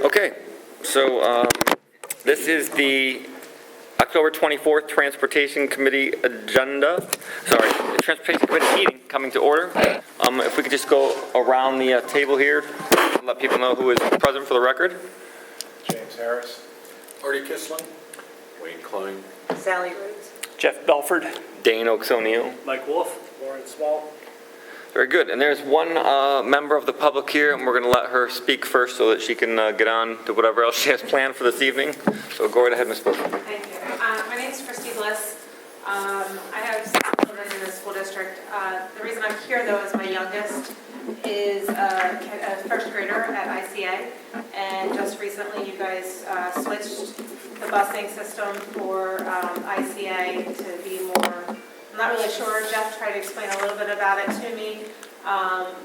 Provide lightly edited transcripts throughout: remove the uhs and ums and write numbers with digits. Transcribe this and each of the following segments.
Okay, so this is the October 24th Transportation Committee agenda. Sorry, the Transportation Committee meeting coming to order. If we could just go around the table here, and let people know who is present for the record. James Harris. Artie Kisling. Wayne Klein. Sally Rhodes. Jeff Belford. Dane Oaks O'Neill. Mike Wolf. Lauren Small. Very good. And there's one member of the public here, and we're going to let her speak first so that she can get on to whatever else she has planned for this evening. So go right ahead, Ms. Wilson. Thank you. My name is Christy Bliss. I have 6 children in the school district. The reason I'm here, though, is my youngest is a first grader at ICA, and just recently you guys switched the busing system for ICA to be more, I'm not really sure, Jeff tried to explain a little bit about it to me,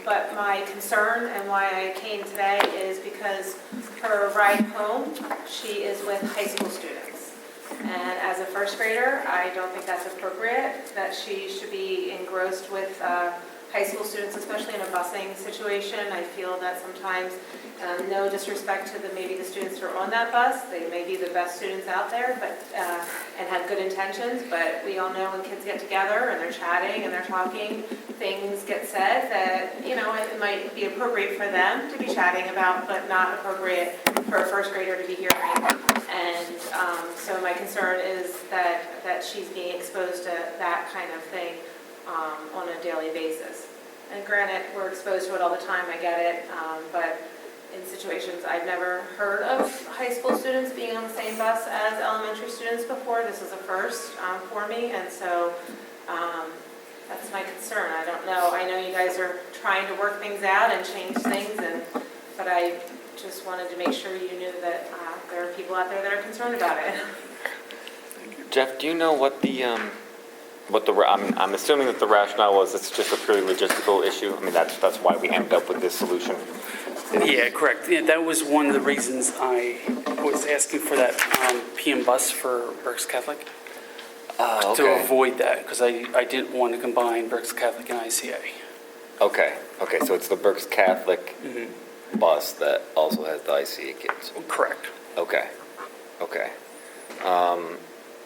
but my concern and why I came today is because her ride home, she is with high school students. And as a first grader, I don't think that's appropriate, that she should be engrossed with high school students, especially in a busing situation. I feel that sometimes, no disrespect to maybe the students who are on that bus, they may be the best students out there, but and have good intentions, but we all know when kids get together and they're chatting and they're talking, things get said that, you know, it might be appropriate for them to be chatting about, but not appropriate for a first grader to be hearing. And so my concern is that she's being exposed to that kind of thing on a daily basis. And granted, we're exposed to it all the time, I get it, but in situations, I've never heard of high school students being on the same bus as elementary students before. This is a first for me, and so that's my concern. I don't know. I know you guys are trying to work things out and change things, but I just wanted to make sure you knew that there are people out there that are concerned about it. Jeff, do you know what I'm assuming that the rationale was it's just a purely logistical issue. I mean, that's why we ended up with this solution. Yeah, correct. Yeah, that was one of the reasons I was asking for that PM bus for Berks Catholic. Okay. To avoid that, because I didn't want to combine Berks Catholic and ICA. Okay, so it's the Berks Catholic bus that also has the ICA kids. Correct. Okay.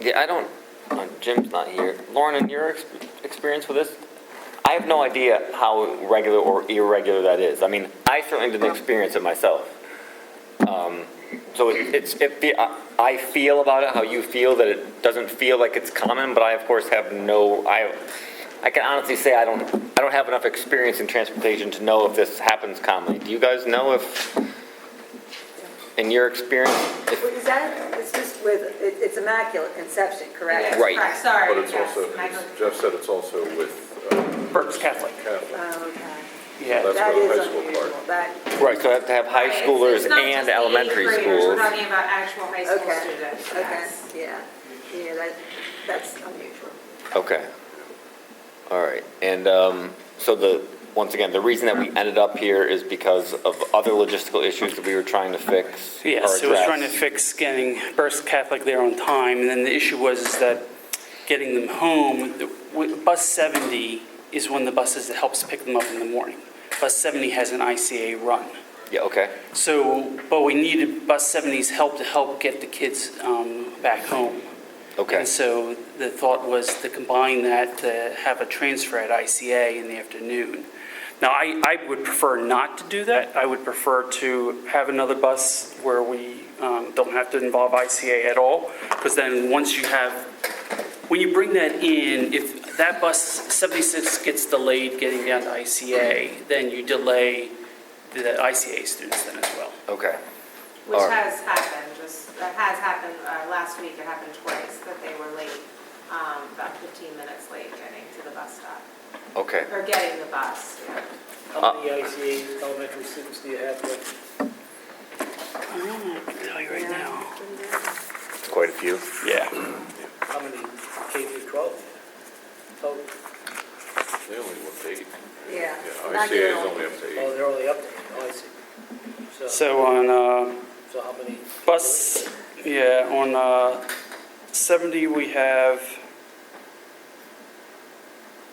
Yeah, I don't, Jim's not here. Lauren, in your experience with this, I have no idea how regular or irregular that is. I mean, I certainly didn't experience it myself. So I feel about it how you feel, that it doesn't feel like it's common, but I, of course, have I can honestly say I don't have enough experience in transportation to know if this happens commonly. Do you guys know if, in your experience? It's just with, it's Immaculate Conception, correct? Yes, Right. correct. Sorry. But it's yes, also, Michael. Jeff said it's also with Berks Catholic. Catholic. Oh, okay. Yeah. That's That the is high school unusual. part. That, Right, so I have to have high Right, schoolers it's not and just the elementary eighth graders, schools. We're talking about actual high school okay, students. okay, Yes. yeah, that's unusual. Okay. All right. And so once again, the reason that we ended up here is because of other logistical issues that we were trying to fix or Yes, it was address. trying to fix getting Berks Catholic there on time, and then the issue was that getting them home, bus 70 is one of the buses that helps pick them up in the morning. Bus 70 has an ICA run. Yeah, okay. So, but we needed bus 70's help to help get the kids back home. Okay. And so the thought was to combine that, to have a transfer at ICA in the afternoon. Now, I would prefer not to do that. I would prefer to have another bus where we don't have to involve ICA at all, because then when you bring that in, if that bus 76 gets delayed getting down to ICA, then you delay the ICA students then as well. Okay. Which All right. has happened, that has happened last week, it happened twice, that they were late, about 15 minutes late getting to the bus stop, Okay. or getting the bus, yeah. How many ICA elementary students do you have there? I can tell you right now. It's quite a few. Yeah. How many K through 12? Oh, They only went to 8. Yeah. Yeah, not ICA good is at all. only up to 8. oh, they're only up there, oh, I see. So on So how many? bus, yeah, on 70 we have,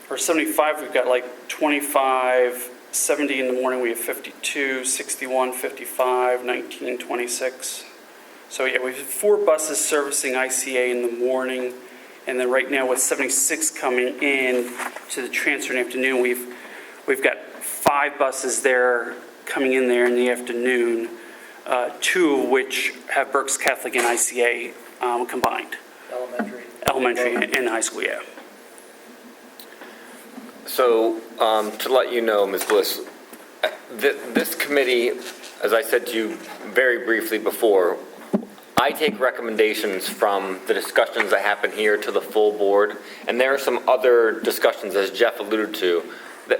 or 75, we've got like 25 70 in the morning, we have 52, 61, 55, 19, 26. So yeah, we have 4 buses servicing ICA in the morning, and then right now with 76 coming in to the transfer in the afternoon, we've got 5 buses there coming in there in the afternoon, 2 of which have Berks Catholic and ICA combined, elementary and high school, yeah. So, to let you know, Ms. Bliss, this committee, as I said to you very briefly before, I take recommendations from the discussions that happen here to the full board, and there are some other discussions, as Jeff alluded to, that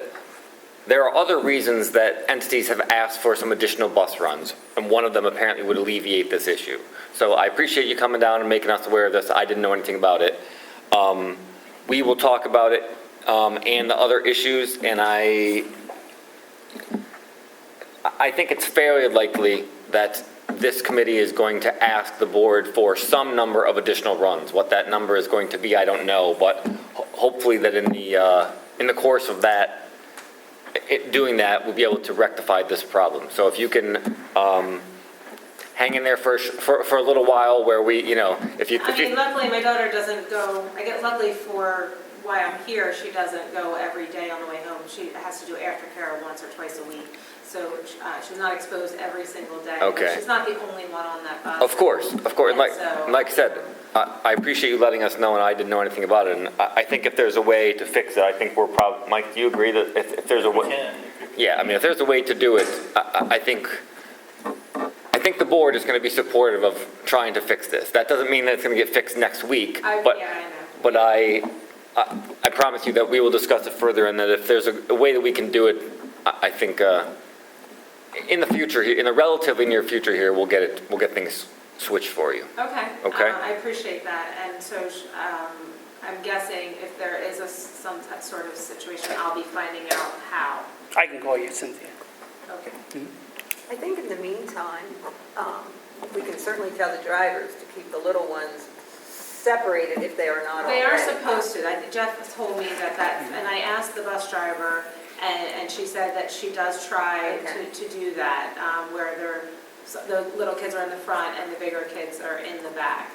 there are other reasons that entities have asked for some additional bus runs, and one of them apparently would alleviate this issue. So I appreciate you coming down and making us aware of this. I didn't know anything about it. We will talk about it and the other issues, and I think it's fairly likely that this committee is going to ask the board for some number of additional runs. What that number is going to be, I don't know, but hopefully that in the course of that, doing that, we'll be able to rectify this problem. So if you can hang in there for a little while where we, if you... I mean, luckily, my daughter doesn't go, luckily for why I'm here, she doesn't go every day on the way home. She has to do aftercare once or twice a week. So she's not exposed every single day. Okay. She's not the only one on that bus. Of course. And Like so- I said, I appreciate you letting us know, and I didn't know anything about it. And I think if there's a way to fix it, I think we're probably, Mike, do you agree that if there's a way? Yeah, I mean, if there's a way to do it, I think the board is going to be supportive of trying to fix this. That doesn't mean that it's going to get fixed next week, but Yeah, I know. but I promise you that we will discuss it further, and that if there's a way that we can do it, I think in the future, in the relatively near future here, we'll get things switched for you. Okay. Okay. I appreciate that. And so I'm guessing if there is some sort of situation, I'll be finding out how. I can call you, Cynthia. Okay. I think in the meantime, we can certainly tell the drivers to keep the little ones separated if they are not already. They are supposed to. Jeff told me that, and I asked the bus driver, and she said that she does try Okay. to do that, where the little kids are in the front and the bigger kids are in the back.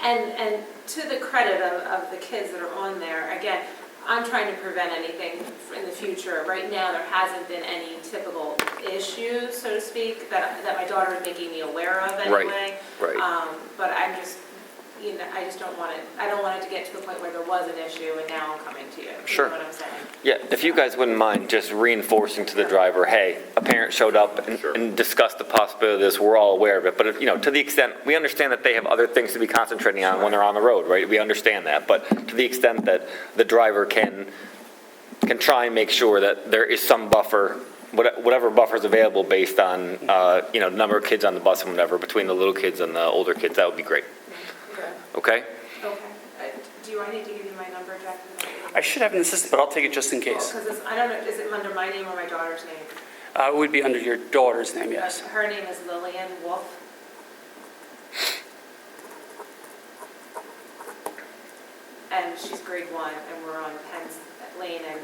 And to the credit of the kids that are on there, again, I'm trying to prevent anything in the future. Right now, there hasn't been any typical issues, so to speak, that my daughter is making me aware of anyway. Right. But I'm just, I just don't want it to get to the point where there was an issue and now I'm coming to you. Sure. You know what I'm saying? Yeah, if you guys wouldn't mind just reinforcing to the driver, hey, a parent showed up and discussed the possibility of this, we're all aware of it. But, to the extent, we understand that they have other things to be concentrating on when they're on the road, right? We understand that. But to the extent that the driver can try and make sure that there is some buffer, whatever buffer is available based on, the number of kids on the bus and whatever, between the little kids and the older kids, that would be great. Okay? Okay. Do I need to give you my number, Jeff? I should have an assistant, but I'll take it just in case. Because I don't know, is it under my name or my daughter's name? It would be under your daughter's name, yes. Her name is Lillian Wolf. And she's grade 1, and we're on Penn Lane and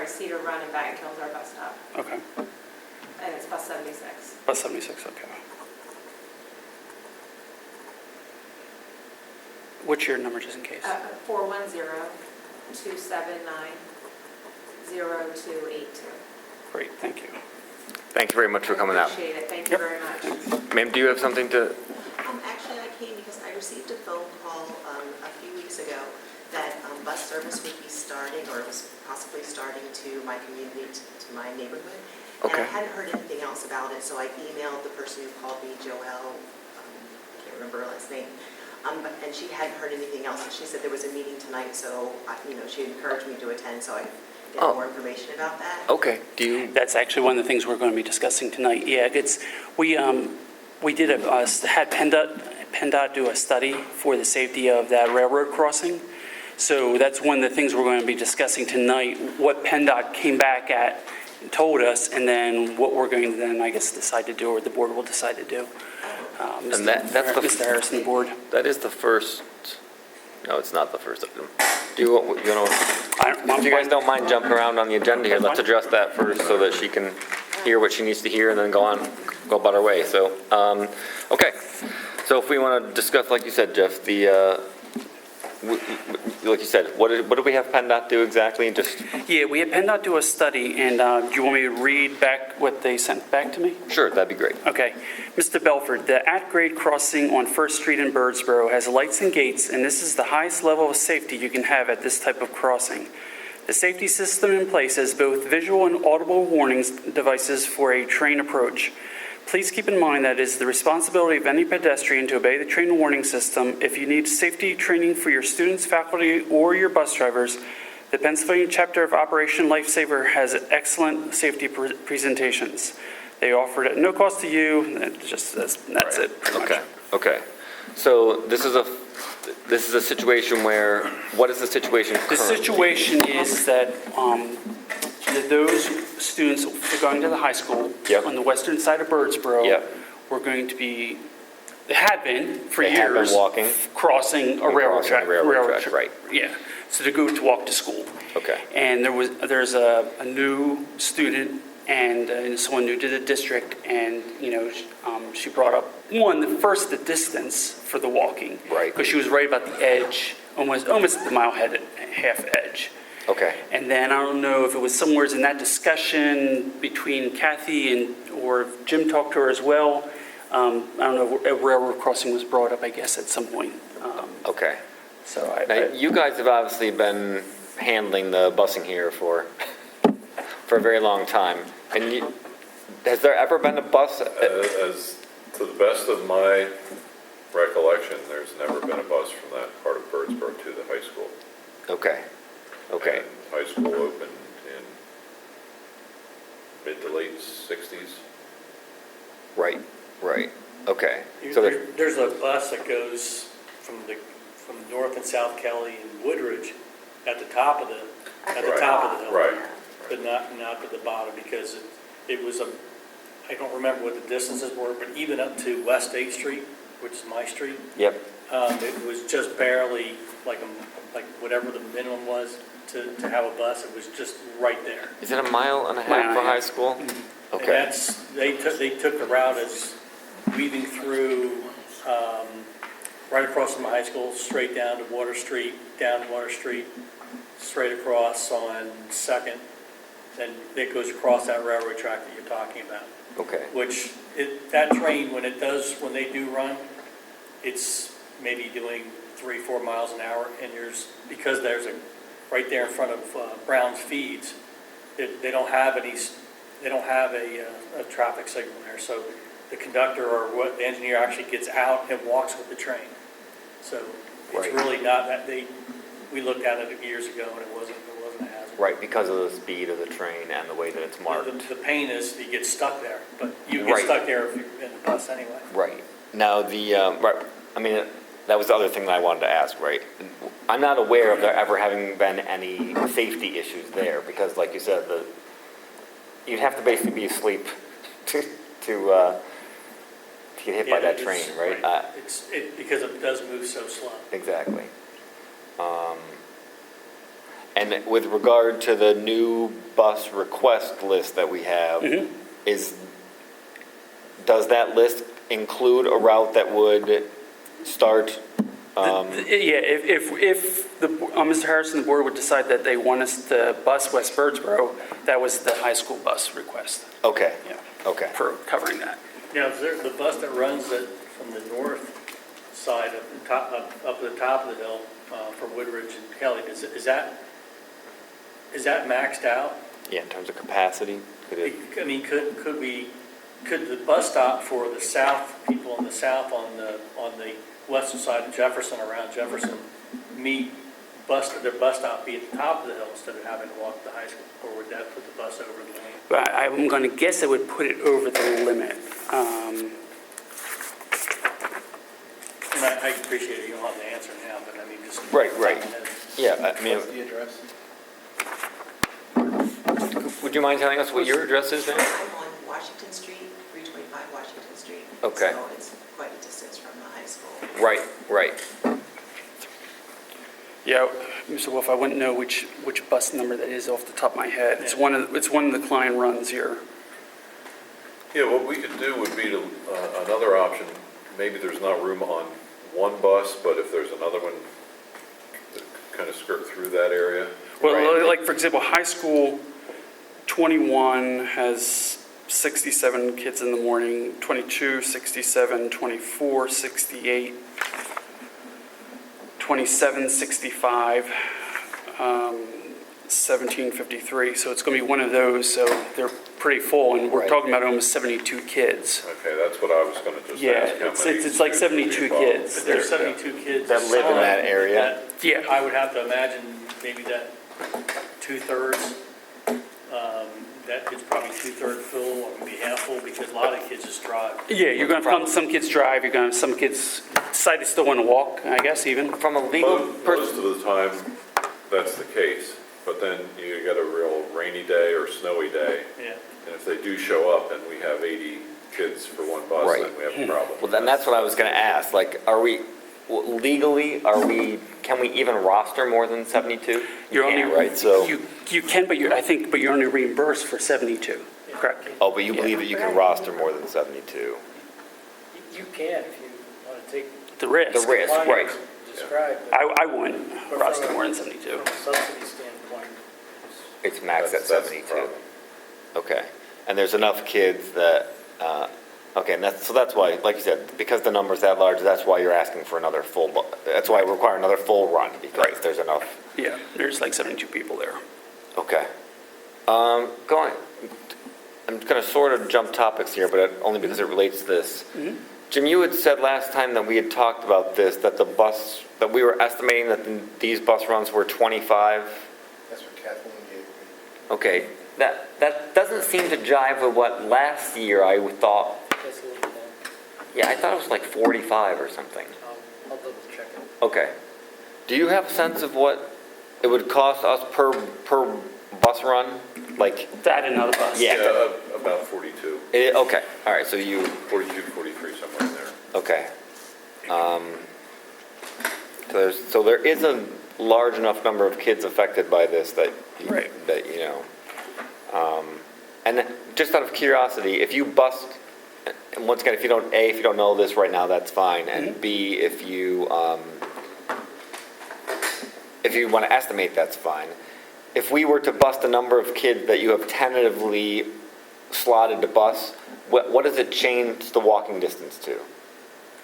Cedar Run and Batten Kill is our bus stop. Okay. And it's bus 76. Bus 76, okay. What's your number, just in case? 410-279-0282. Great, thank you. Thank you very much for coming out. Appreciate it, thank you Yep. very much. Ma'am, do you have something to? Actually, I came because I received a phone call a few weeks ago that bus service would be starting, or was possibly starting to my community, to my neighborhood. Okay. And I hadn't heard anything else about it, so I emailed the person who called me, Joelle, I can't remember her last name, and she hadn't heard anything else. And she said there was a meeting tonight, so she encouraged me to attend, so I get more information about that. Okay, do you? That's actually one of the things we're going to be discussing tonight. Yeah, we did had PennDOT do a study for the safety of that railroad crossing. So that's one of the things we're going to be discussing tonight, what PennDOT came back at, told us, and then what we're going to then, I guess, decide to do, or the board will decide to do. And that's the- Mr. Harrison, the board. That is the first No, it's not the first item. Do you, know, I'm if you guys fine. don't mind jumping around on the agenda here, let's address that first so that she can hear what she needs to hear and then go about our way. So, okay. So if we want to discuss, like you said, Jeff, like you said, what do we have PennDOT do exactly? Just, Yeah, we had PennDOT do a study, and do you want me to read back what they sent back to me? sure, that'd be great. Okay. Mr. Belford, the at-grade crossing on First Street in Birdsboro has lights and gates, and this is the highest level of safety you can have at this type of crossing. The safety system in place has both visual and audible warnings devices for a train approach. Please keep in mind that it is the responsibility of any pedestrian to obey the train warning system. If you need safety training for your students, faculty, or your bus drivers, the Pennsylvania chapter of Operation Lifesaver has excellent safety presentations. They offer it at no cost to you. That's it. pretty much. Okay. So this is a situation where, what is the situation The currently? situation is that those students going to the high school Yep. on the western side of Birdsboro Yep. were going to be, they had been for They have been years. walking. Crossing a railroad Crossing a track. railroad track, right. Yeah, so to go to walk to school. Okay. And there's a new student and someone new to the district, and, she brought up, the distance for the walking. Right. Because she was right about the edge, almost at the half edge. Okay. And then I don't know if it was somewhere in that discussion between Kathy or if Jim talked to her as well. I don't know, a railroad crossing was brought up, I guess, at some point. Okay. So Now, you guys have obviously been handling the busing here for a very long time. And has there ever been a bus? As to the best of my recollection, there's never been a bus from that part of Birdsboro to the high school. Okay. Okay. And high school opened in mid to late 60s. Right. Okay. So There's a bus that goes from North and South Kelly and Woodridge at the top of the hill. Right. But not to the bottom, because it was I don't remember what the distances were, but even up to West 8th Street, which is my street, Yep. it was just barely like whatever the minimum was to have a bus. It was just right there. Is it a mile and a Mile half and for a high half. school? And Okay. they took the route as weaving through right across from the high school, straight down to Water Street, straight across on Second, then it goes across that railroad track that you're talking about. Okay. Which that train, when they do run, it's maybe doing 3-4 miles an hour, and because there's right there in front of Brown's Feeds, they don't have a traffic signal there, so the conductor or the engineer actually gets out and walks with the train. So it's Right. really not that we looked at it years ago, and it wasn't a hazard. Right, because of the speed of the train and the way that it's marked. The pain is you get stuck there, but you Right. get stuck there if you're in the bus anyway. Right. Now, that was the other thing that I wanted to ask, right? I'm not aware of there ever having been any safety issues there, because like you said, you'd have to basically be asleep to get hit by Yeah, that it's- train, right? Because it does move so slow. Exactly. And with regard to the new bus request list that we have, does that list include a route that would start? Yeah, if Mr. Harrison, the board would decide that they want us to bus West Birdsboro, that was the high school bus request, Okay, yeah, okay. for covering that. Now, is there the bus that runs from the north side up to the top of the hill from Woodridge and Kelly, is that maxed out? Yeah, in terms of capacity, could it? I mean, could the bus stop for the south, people in the south on the western side of Jefferson, around Jefferson, their bus stop be at the top of the hill instead of having to walk to high school? Or would that put the bus over the lane? But I'm going to guess it would put it over the limit. And I appreciate it, you don't have the answer now, but I mean, just. Right. Yeah, I mean, the address? would you mind telling us what your address is, ma'am? I'm on Washington Street, 325 Washington Street. Okay. So it's quite a distance from the high school. Right. Yeah, Mr. Wolf, I wouldn't know which bus number that is off the top of my head. It's one of the Klein runs here. Yeah, what we could do would be to, another option, maybe there's not room on one bus, but if there's another one that kind of skirt through that area. Well, like, for example, high school 21 has 67 kids in the morning, 22, 67, 24, 68, 27, 65, 17, 53. So it's going to be one of those, so they're pretty full, and we're Right. talking about almost 72 kids. Okay, that's what I was gonna just Yeah, ask. how it's- many it's like students would be 72 involved. kids. But there's 72 kids. That live in that area. Yeah. I would have to imagine maybe that two-thirds, that is probably two-thirds full, or maybe half full, because a lot of kids just drive. Yeah, you're going to have some kids drive, you're going to have some kids decide they still want to walk, I guess, even. From a legal Most of the time, that's the case, but then you get a real rainy day or snowy day, Yeah. and if they do show up and we have 80 kids for one bus, Right. then we have a problem. Well, then that's what I was gonna ask, like, legally, can we even roster more than 72? You're You only, can't, right, so, you can, but you're only reimbursed for 72, correct? oh, but you believe that you can roster more than 72? You can if you want to take The risk. The risk, right. compliance described, but I wouldn't roster more than 72. from a subsidy standpoint, It's maxed at That's the 72? problem. Okay, and there's enough kids that, okay, and that's why, like you said, because the number's that large, that's why you're asking for another that's why we require another full run, because Right. there's enough. Yeah, there's like 72 people there. Okay. I'm gonna sort of jump topics here, but only because it relates to this. Jim, you had said last time that we had talked about this, that that we were estimating that these bus runs were 25. That's what Kathleen gave me. Okay, that doesn't seem to jive with what last year I thought, that's a little bit, yeah, I thought it was like 45 or something. I'll double check it. Okay. Do you have a sense of what it would cost us per bus run? Like, To add another bus. Yeah. About 42, okay, all right, so 42, 43, somewhere in there. okay. So there is a large enough number of kids affected by this that, Right. that, you know. And just out of curiosity, if you bust, and once again, if you don't know this right now, that's fine. And B, if you want to estimate, that's fine. If we were to bust a number of kids that you have tentatively slotted to bus, what does it change the walking distance to?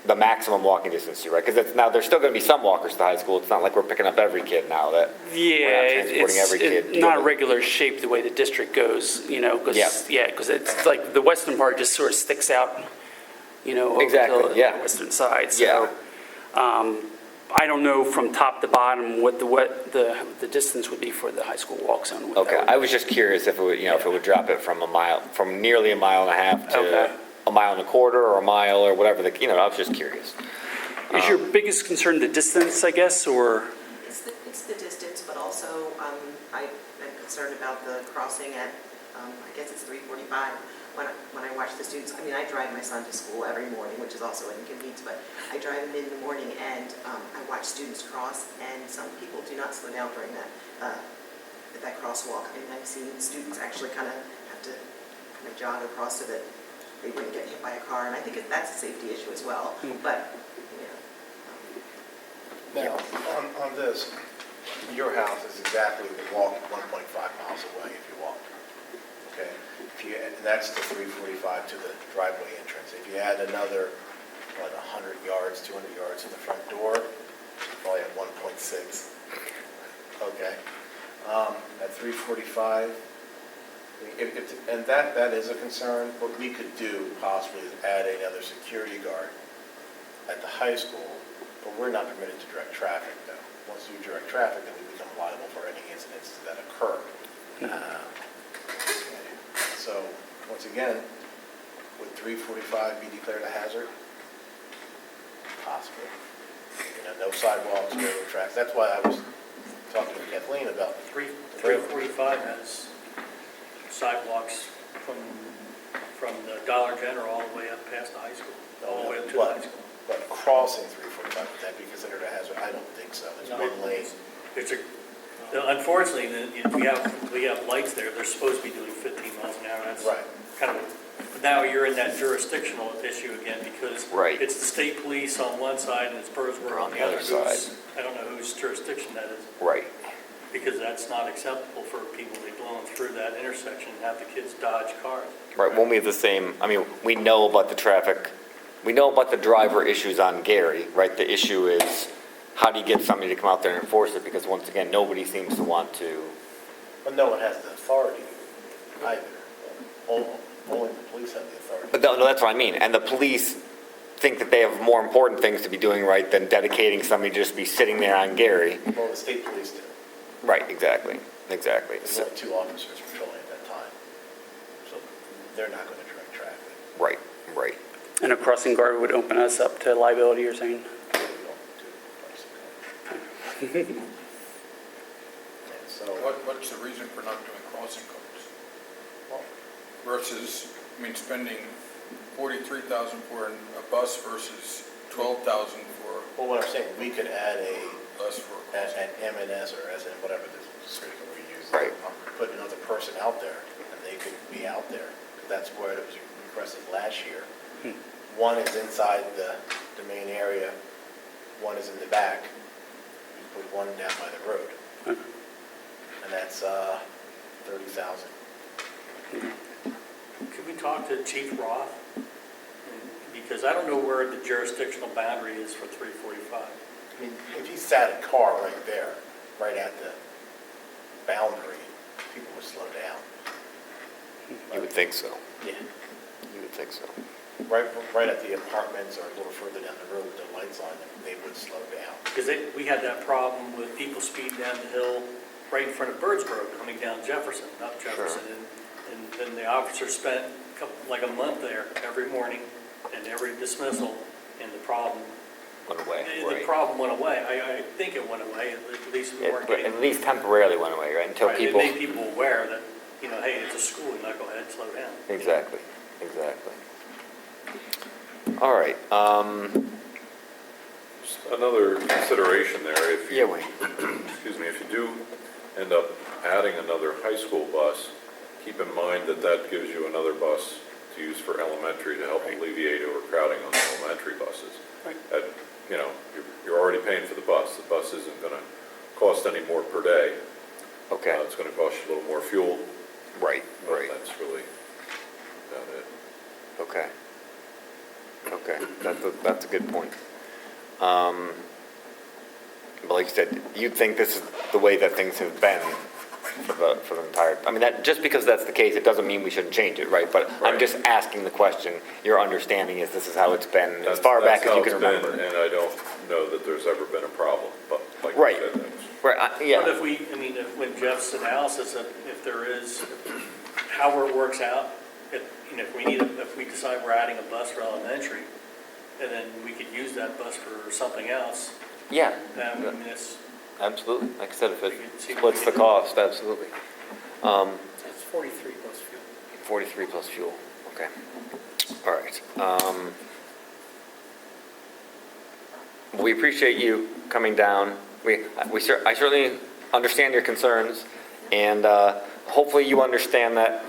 The maximum walking distance to, right? Because now, there's still going to be some walkers to high school. It's not like we're picking up every kid now that Yeah, we're not transporting every kid. it's not a regular shape the way the district goes, you know, Yeah. because it's like the western part just sort of sticks out, you know, over Exactly, to the yeah. western side. Yeah. So, I don't know from top to bottom what the distance would be for the high school walk zone. what that Okay, would I be. was just curious if it would, if it would drop it from nearly a mile and a half to Okay. a mile and a quarter or a mile or whatever, I was just curious. Is your biggest concern the distance, I guess, or? It's the distance, but also I'm concerned about the crossing at, I guess it's 3:45. When I watch the students, I mean, I drive my son to school every morning, which is also an inconvenience, but I drive him in the morning and I watch students cross, and some people do not slow down during that crosswalk. And I've seen students actually kind of have to kind of jog across so that they wouldn't get hit by a car. And I think that's a safety issue as well. But, Now, on this, your house is exactly walk 1.5 miles away if you walk. Okay? And that's the 345 to the driveway entrance. If you add another, 100 yards, 200 yards to the front door, probably at 1.6. Okay? At 345, and that is a concern. What we could do possibly is add another security guard at the high school, but we're not permitted to direct traffic, though. Once you direct traffic, then we become liable for any incidents that occur. So, once again, would 345 be declared a hazard? Possibly. No sidewalks, railroad tracks. That's why I was talking to Kathleen about 345 has sidewalks from the Dollar General all the way up past the high school, all the way up to the high school. but crossing 345, would that be considered a hazard? I don't think so. It's No, one lane. It's unfortunately, we have lights there, they're supposed to be doing 15 miles an hour. That's Right. kind of, now you're in that jurisdictional issue again, because Right. it's the state police on one side and it's Birdsboro on the other. side. I don't know whose jurisdiction that is, Right. because that's not acceptable for people to be blowing through that intersection and have the kids dodge cars. Right, won't we have the same, I mean, we know about the traffic, we know about the driver issues on Gary, right? The issue is, how do you get somebody to come out there and enforce it? Because once again, nobody seems to want to, But no one has the authority either. Only the police have the authority. but no, that's what I mean. And the police think that they have more important things to be doing, right, than dedicating somebody to just be sitting there on Gary. Well, the state police do. Right, exactly, exactly. There's So- only 2 officers patrolling at that time. So they're not going to direct traffic. Right, right. And a crossing guard would open us up to liability, you're saying? We don't do crossing guard. And so, What's the reason for not doing crossing guards? well, Versus, I mean, spending 43,000 for a bus versus 12,000 for well, what I'm saying, we could add a bus for a at crossing. M&S or as in whatever the description we use. Right. Put another person out there, and they could be out there. That's where it was requested last year. One is inside the main area, one is in the back. We put one down by the road. And that's 30,000. Could we talk to Chief Roth? Because I don't know where the jurisdictional boundary is for 345. I mean, if you sat a car right there, right at the boundary, people would slow down. You would think so. Yeah. You would think so. Right at the apartments or a little further down the road with the lights on, they would slow down. Because we had that problem with people speeding down the hill right in front of Birdsboro, coming down Jefferson, up Jefferson. And then the officer spent like a month there every morning and every dismissal, and the problem, Went away, the right. problem went away. I think it went away, at least we weren't But getting. at least temporarily went away, right? Until Right, people. It made people aware that, hey, it's a school, you might go ahead and slow down. Exactly, exactly. All right, Just another consideration there, if yeah, you, wait. excuse me, if you do end up adding another high school bus, keep in mind that that gives you another bus to use for elementary to help alleviate overcrowding on the elementary buses. Right. You're already paying for the bus. The bus isn't going to cost any more per day. Okay, It's going to cost you a little more fuel. right, But right, that's really about it. okay. Okay, that's a good point. But like you said, you'd think this is the way that things have been for the entire, I mean, that, just because that's the case, it doesn't mean we shouldn't change it, right? But I'm Right. just asking the question, your understanding is this is how it's been as That's- far back as you can That's how it's remember. been, and I don't know that there's ever been a problem, but like you Right. said, that's. Right, But yeah, when Jeff's analysis of if there is, how it works out, if we decide we're adding a bus for elementary, and then we could use that bus for something else, yeah, then, I mean, it's, absolutely. Like I said, if it We can see what splits we the can do. cost, absolutely. It's 43 plus fuel. 43 plus fuel, okay. All right. We appreciate you coming down. I certainly understand your concerns, and hopefully you understand that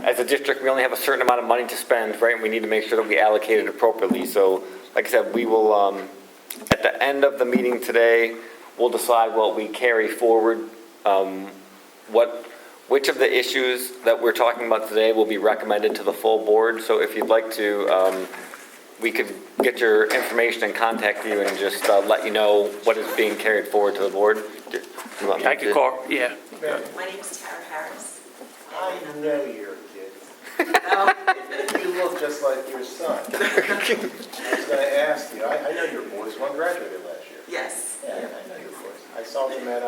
as a district, we only have a certain amount of money to spend, right? And we need to make sure that we allocate it appropriately. So, like I said, we will, at the end of the meeting today, we'll decide what we carry forward, which of the issues that we're talking about today will be recommended to the full board. So if you'd like to, we could get your information and contact you and just let you know what is being carried forward to the board. Do you want me I could to- call, yeah. My name's Tara Harris. I know your kid. Oh, You look just like your son. I was going to ask you, I know your boys, one graduated last year. yes. Yeah, I know your boys. I saw them at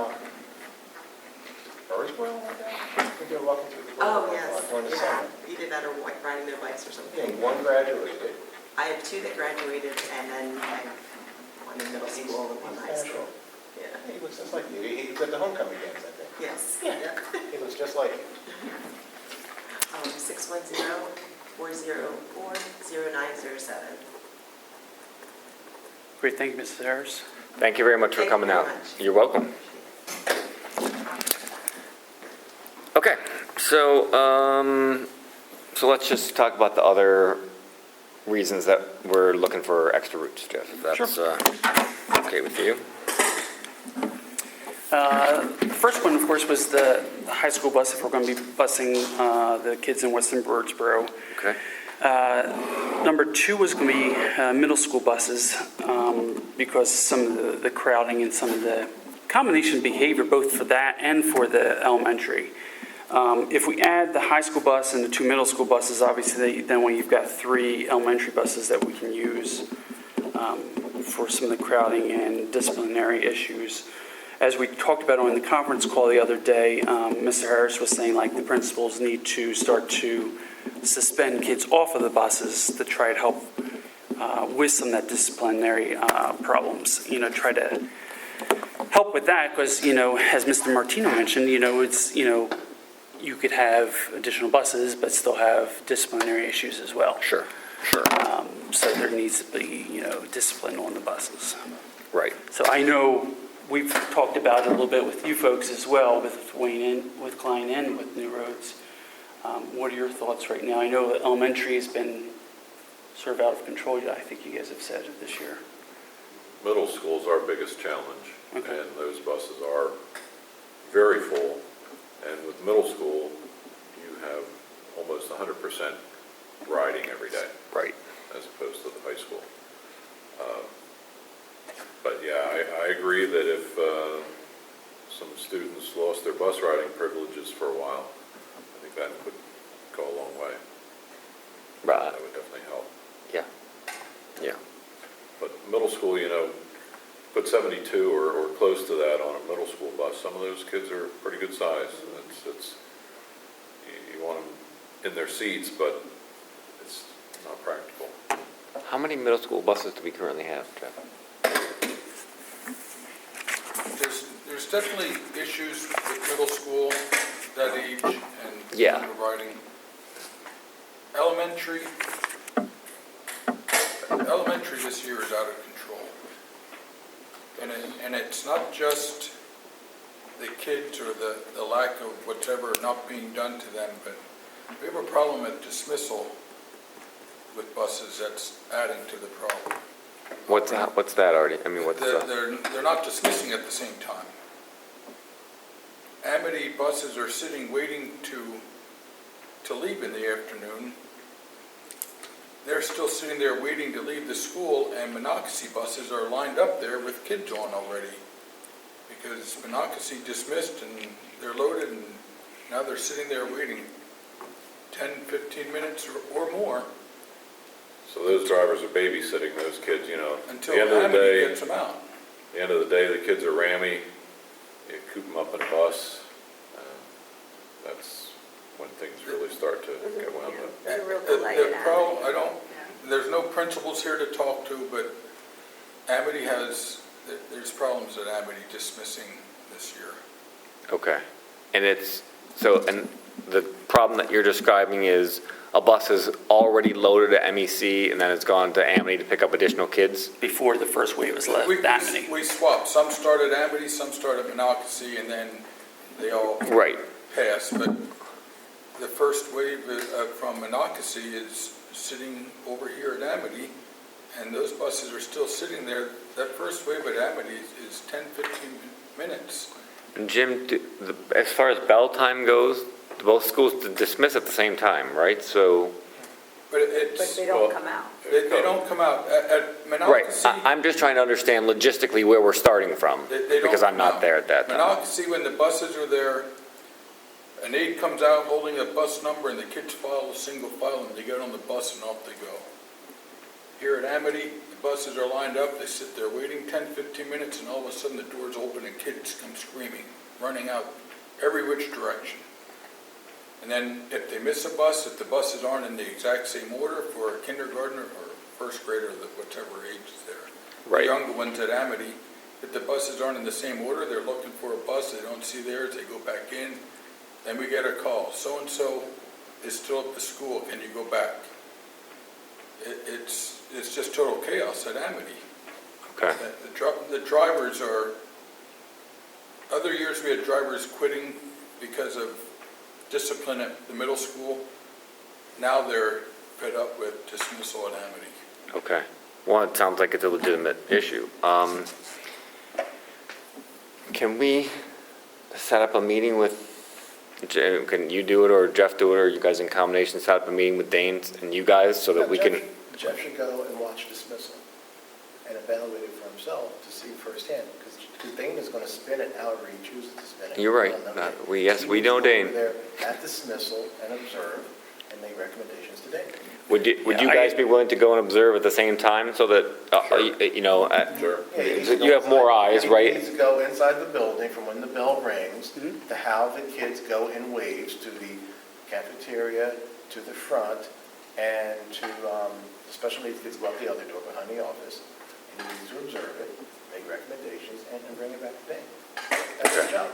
Birdsboro one day. I think they were walking through the. Oh, boardwalk yes. During the Yeah. summer. Either that or riding their bikes or something. Yeah, one graduated. I have 2 that graduated and then one in middle school and one high school. Yeah. He looks just like you. He was at the homecoming games, I think. Yes. Yeah. He looks just like you. 610-404-0907. Great, thank you, Mrs. Harris. Thank you very much for Thank you coming very out. much. You're welcome. Okay, so let's just talk about the other reasons that we're looking for extra routes, Jeff, if that's okay with you. The first one, of course, was the high school bus, if we're going to be busing the kids in Western Birdsboro. Okay. Number two was going to be middle school buses, because some of the crowding and some of the combination behavior, both for that and for the elementary. If we add the high school bus and the two middle school buses, obviously, then when you've got three elementary buses that we can use for some of the crowding and disciplinary issues. As we talked about on the conference call the other day, Mr. Harris was saying like the principals need to start to suspend kids off of the buses to try to help with some of that disciplinary problems, try to help with that because, as Mr. Martino mentioned, it's, you could have additional buses but still have disciplinary issues as well. Sure. So there needs to be, discipline on the buses. Right. So I know we've talked about it a little bit with you folks as well, with Wayne and with Klein and with New Roads. What are your thoughts right now? I know elementary has been sort of out of control, I think you guys have said it this year. Middle school's our biggest challenge, Okay. and those buses are very full. And with middle school, you have almost 100% riding every day, Right. as opposed to the high school. But yeah, I agree that if some students lost their bus riding privileges for a while, I think that would go a long way. Right. That would definitely help. Yeah. But middle school, put 72 or close to that on a middle school bus. Some of those kids are pretty good size. You want them in their seats, but it's not practical. How many middle school buses do we currently have, Jeff? There's definitely issues with middle school, that age, and Yeah. riding. Elementary this year is out of control. And it's not just the kids or the lack of whatever not being done to them, but we have a problem at dismissal with buses that's adding to the problem. What's that already? I mean, They're not dismissing at the same time. Amity buses are sitting waiting to leave in the afternoon. They're still sitting there waiting to leave the school, and Monocacy buses are lined up there with kids on already. Because Monocacy dismissed and they're loaded, and now they're sitting there waiting 10, 15 minutes or more. So those drivers are babysitting those kids, Until At the end of the Amity day, gets them out. At the end of the day, the kids are rammy. You coop them up in a bus. That's when things really start to get wound up. There's a real The delay in problem, that. there's no principals here to talk to, but Amity there's problems at Amity dismissing this year. okay. And and the problem that you're describing is a bus is already loaded at MEC and then it's gone to Amity to pick up additional kids? Before the first wave was left, Amity. We swapped. Some started Amity, some started Monocacy, and then they all Right. passed. But the first wave from Monocacy is sitting over here at Amity, and those buses are still sitting there. That first wave at Amity is 10, 15 minutes. And Jim, as far as bell time goes, both schools dismiss at the same time, right? So, But But they don't come out. They don't come out. At right. Monocacy, I'm just trying to understand logistically where we're starting from, they don't because I'm come not out. there at that time. Monocacy, when the buses are there, an aide comes out holding a bus number, and the kids file a single file, and they get on the bus and off they go. Here at Amity, the buses are lined up, they sit there waiting 10, 15 minutes, and all of a sudden the doors open and kids come screaming, running out every which direction. And then if they miss a bus, if the buses aren't in the exact same order for a kindergartner or first grader, whichever age is there. Right. The younger ones at Amity, if the buses aren't in the same order, they're looking for a bus, they don't see theirs, they go back in. Then we get a call, so-and-so is still at the school, can you go back? It's just total chaos at Amity. Okay. The drivers are, other years we had drivers quitting because of discipline at the middle school. Now they're fed up with dismissal at Amity. Okay. Well, it sounds like it's a legitimate issue. Can we set up a meeting with, can you do it or Jeff do it, or you guys in combination set up a meeting with Dane and you guys so that we can, Jeff should go and watch dismissal and evaluate it for himself to see firsthand, because Dane is going to spin it however he chooses to spin it. You're right. We don't know Dane. Yes, He we needs know to go Dane. over there at dismissal and observe and make recommendations to Dane. would you Yeah, guys be willing to go and observe at the same time so that, you know, Sure. Yeah, he needs to go you have more inside. eyes, He right? needs to go inside the building from when the bell rings, to how the kids go in waves to the cafeteria, to the front, and to, the special needs kids go out the other door behind the office. And he needs to observe it, make recommendations, and bring it back to Dane. That's his job.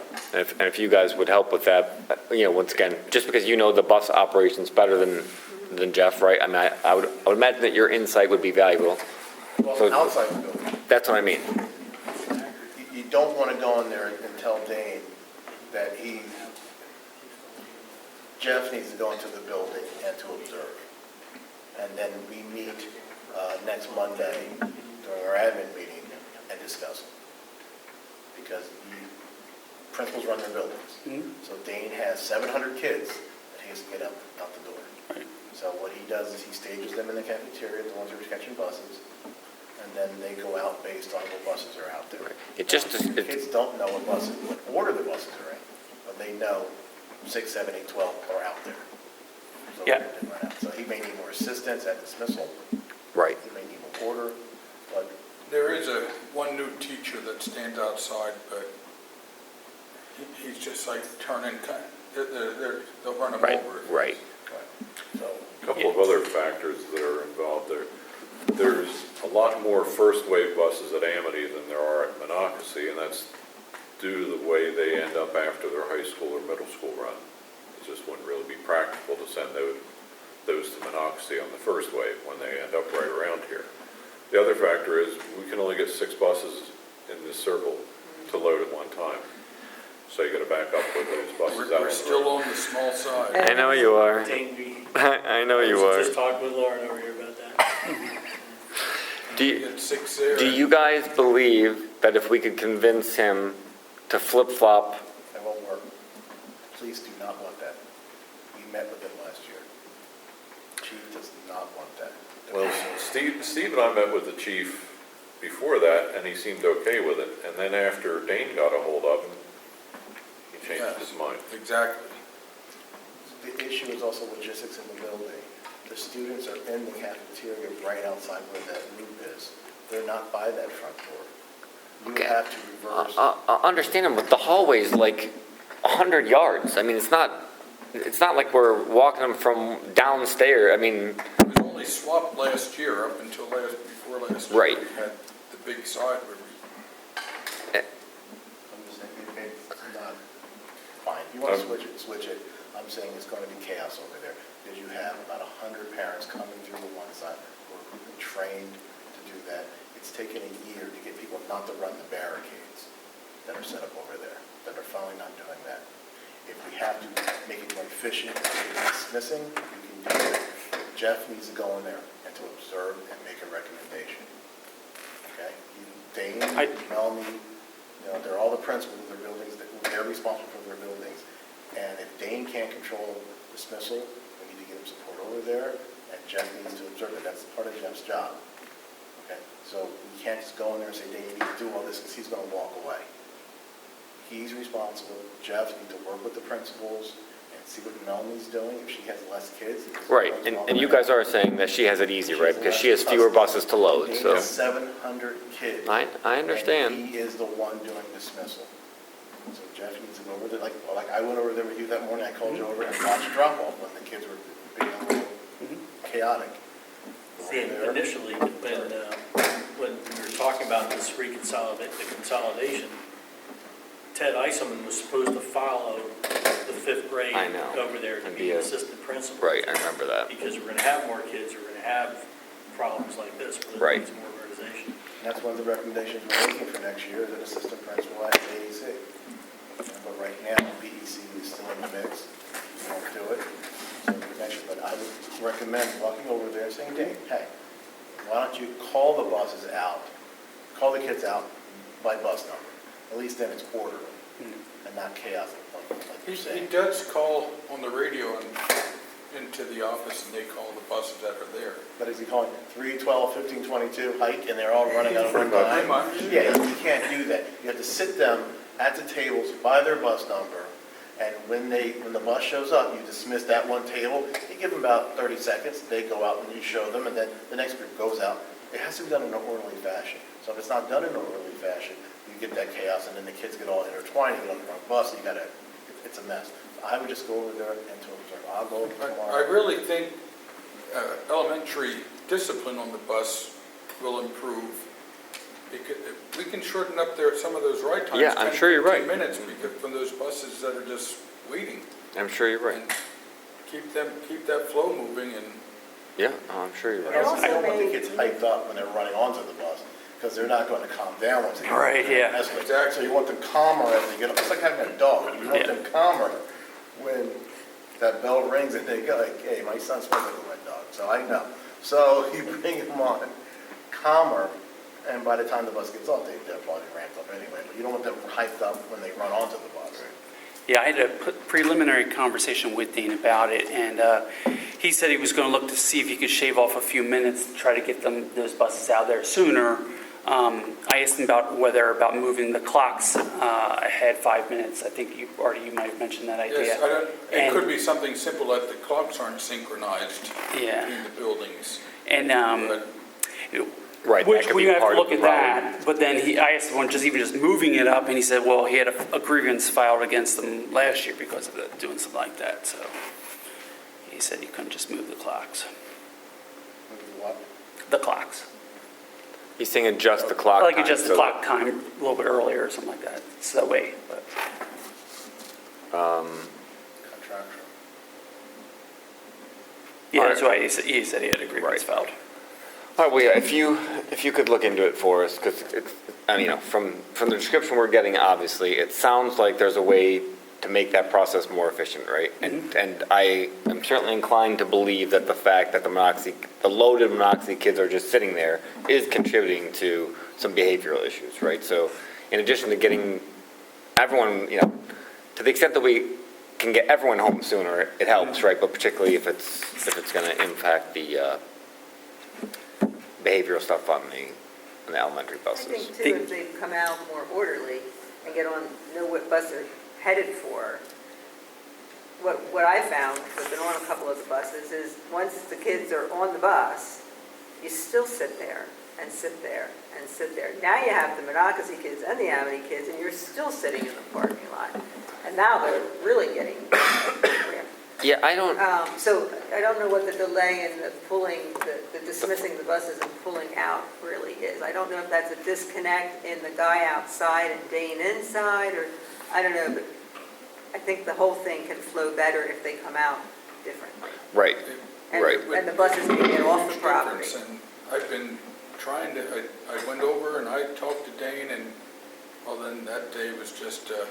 And if you guys would help with that, you know, once again, just because you know the bus operations better than Jeff, right? I mean, I would imagine that your insight would be valuable. Well, So- outside the building. That's what I mean. You don't want to go in there and tell Dane that Jeff needs to go into the building and to observe. And then we meet next Monday during our admin meeting and discuss it. Because principals run their buildings. So Dane has 700 kids that he has to get out the door. So what he does is he stages them in the cafeteria, the ones who are catching buses, and then they go out based on what buses are out there. It just, The kids don't know what order the buses are in, but they know 6, 7, 8, 12 are out there. So Yeah. they run out. So he may need more assistance at dismissal, right. he may need more order, but There is one new teacher that stands outside, but he's just like turning, they'll run him Right, over. right. so A couple of other factors that are involved there. There's a lot more first wave buses at Amity than there are at Monocacy, and that's due to the way they end up after their high school or middle school run. It just wouldn't really be practical to send those to Monocacy on the first wave when they end up right around here. The other factor is we can only get 6 buses in this circle to load at one time. So you got to back up with those buses out. We're still on the small side. I know you are. Dane, we I know you was are. just talking with Lauren over here about that. Do We you, get 6 there. do you guys believe that if we could convince him to flip-flop, that won't work. Police do not want that. We met with them last year. Chief does not want that. Well, Steve and I met with the chief before that, and he seemed okay with it. And then after Dane got a hold of him, he changed his mind. Exactly. The issue is also logistics in the building. The students are in the cafeteria right outside where that roof is. They're not by that front door. You Okay. have to reverse. understand him, but the hallway's like 100 yards. I mean, it's not like we're walking them from downstairs. I mean, It was only swapped last year, up until before last year. Right. We had the big side where I'm just saying, it's not, fine. You want to switch it. I'm saying it's going to be chaos over there, because you have about 100 parents coming through the one side who have been trained to do that. It's taken a year to get people not to run the barricades that are set up over there, that are finally not doing that. If we have to make it more efficient, dismissing, we can do it. Jeff needs to go in there and to observe and make a recommendation. Okay? Dane, Melanie, they're all the principals of their buildings, they're responsible for their buildings. And if Dane can't control dismissal, we need to get him support over there, and Jeff needs to observe it. That's part of Jeff's job. Okay? So we can't just go in there and say, Dane, you need to do all this, because he's going to walk away. He's responsible. Jeff needs to work with the principals and see what Melanie's doing, if she has less kids. right. And you guys are saying that she has it easy, right? Because she has fewer buses to load, Dane so. has 700 kids. I understand. And he is the one doing dismissal. So Jeff needs to go over there, like I went over there with you that morning, I called you over and watched drop-off when the kids were being a little chaotic. See, initially, when we were talking about this the consolidation, Ted Iselman was supposed to follow the 5th grade I know. over there to And be be an a- assistant principal. Right, I remember that. Because we're going to have more kids, we're going to have problems like this, where there Right. needs more organization. that's one of the recommendations we're making for next year, is an assistant principal at AEC. But right now, BEC is still in the mix, we won't do it. So next year, but I would recommend walking over there and saying, Dave, hey, why don't you call the buses out, call the kids out by bus number? At least then it's orderly and not chaotic, like you're He saying. does call on the radio and into the office, and they call the buses that are there. But is he calling 3, 12, 15, 22, hike, and they're all running out of one Pretty time? much. Yeah, you can't do that. You have to sit them at the tables by their bus number, and when the bus shows up, you dismiss that one table, you give them about 30 seconds, they go out and you show them, and then the next group goes out. It has to be done in an orderly fashion. So if it's not done in an orderly fashion, you get that chaos, and then the kids get all intertwined, you get on the wrong bus, and it's a mess. I would just go over there and to observe. I'll go over I tomorrow. really think elementary discipline on the bus will improve. Because we can shorten up some of those ride times. Yeah, I'm 10, sure you're 15 right. minutes because from those buses that are just waiting. I'm sure you're right. And keep that flow moving and Yeah, I'm sure you're I right. don't want the made- kids hyped up when they're running onto the bus, because they're not going to calm down once they get Right, on the yeah. escalator. Exactly. So you want them calmer as they get up. It's like having a dog. You want Yeah. them calmer when that bell rings and they go like, hey, my son smells like a wet dog, so I know. So you bring them on calmer, and by the time the bus gets off, they're probably ramped up anyway. But you don't want them hyped up when they run onto the bus. Yeah, I had a preliminary conversation with Dean about it, and he said he was going to look to see if he could shave off a few minutes to try to get those buses out there sooner. I asked him about moving the clocks ahead 5 minutes. I think you might have mentioned that idea. yes, it And- could be something simple that the clocks aren't synchronized Yeah. between the buildings. And But Right, that which could we be have to part of look the at problem. that. But then I asked him just moving it up, and he said, well, he had a grievance filed against them last year because of doing something like that. So he said he couldn't just move the clocks. What? The clocks. He's saying adjust the clock Like time, adjust the so- clock time a little bit earlier or something like that. It's that way. But Contractual. yeah, that's right. He said he had a grievance Right. filed. All right, well, yeah, if you could look into it for us, because it's, I mean, from the description we're getting, obviously, it sounds like there's a way to make that process more efficient, right? And I am certainly inclined to believe that the fact that the loaded Monocacy kids are just sitting there is contributing to some behavioral issues, right? So in addition to getting everyone, to the extent that we can get everyone home sooner, it helps, right? But particularly if it's going to impact the behavioral stuff on the elementary I buses. think too, if they come out more orderly and know what bus they're headed for, what I found, I've been on a couple of the buses, is once the kids are on the bus, you still sit there and sit there and sit there. Now you have the Monocacy kids and the Amity kids, and you're still sitting in the parking lot. And now they're really getting cramped. Yeah, I don't, So I don't know what the delay in the pulling, the dismissing the buses and pulling out really is. I don't know if that's a disconnect in the guy outside and Dane inside, or, I don't know, but I think the whole thing can flow better if they come out differently. right, And- right. And the buses can get off the Huge property. difference, and I've been trying to, I went over and I talked to Dane, and, well, then that day was just a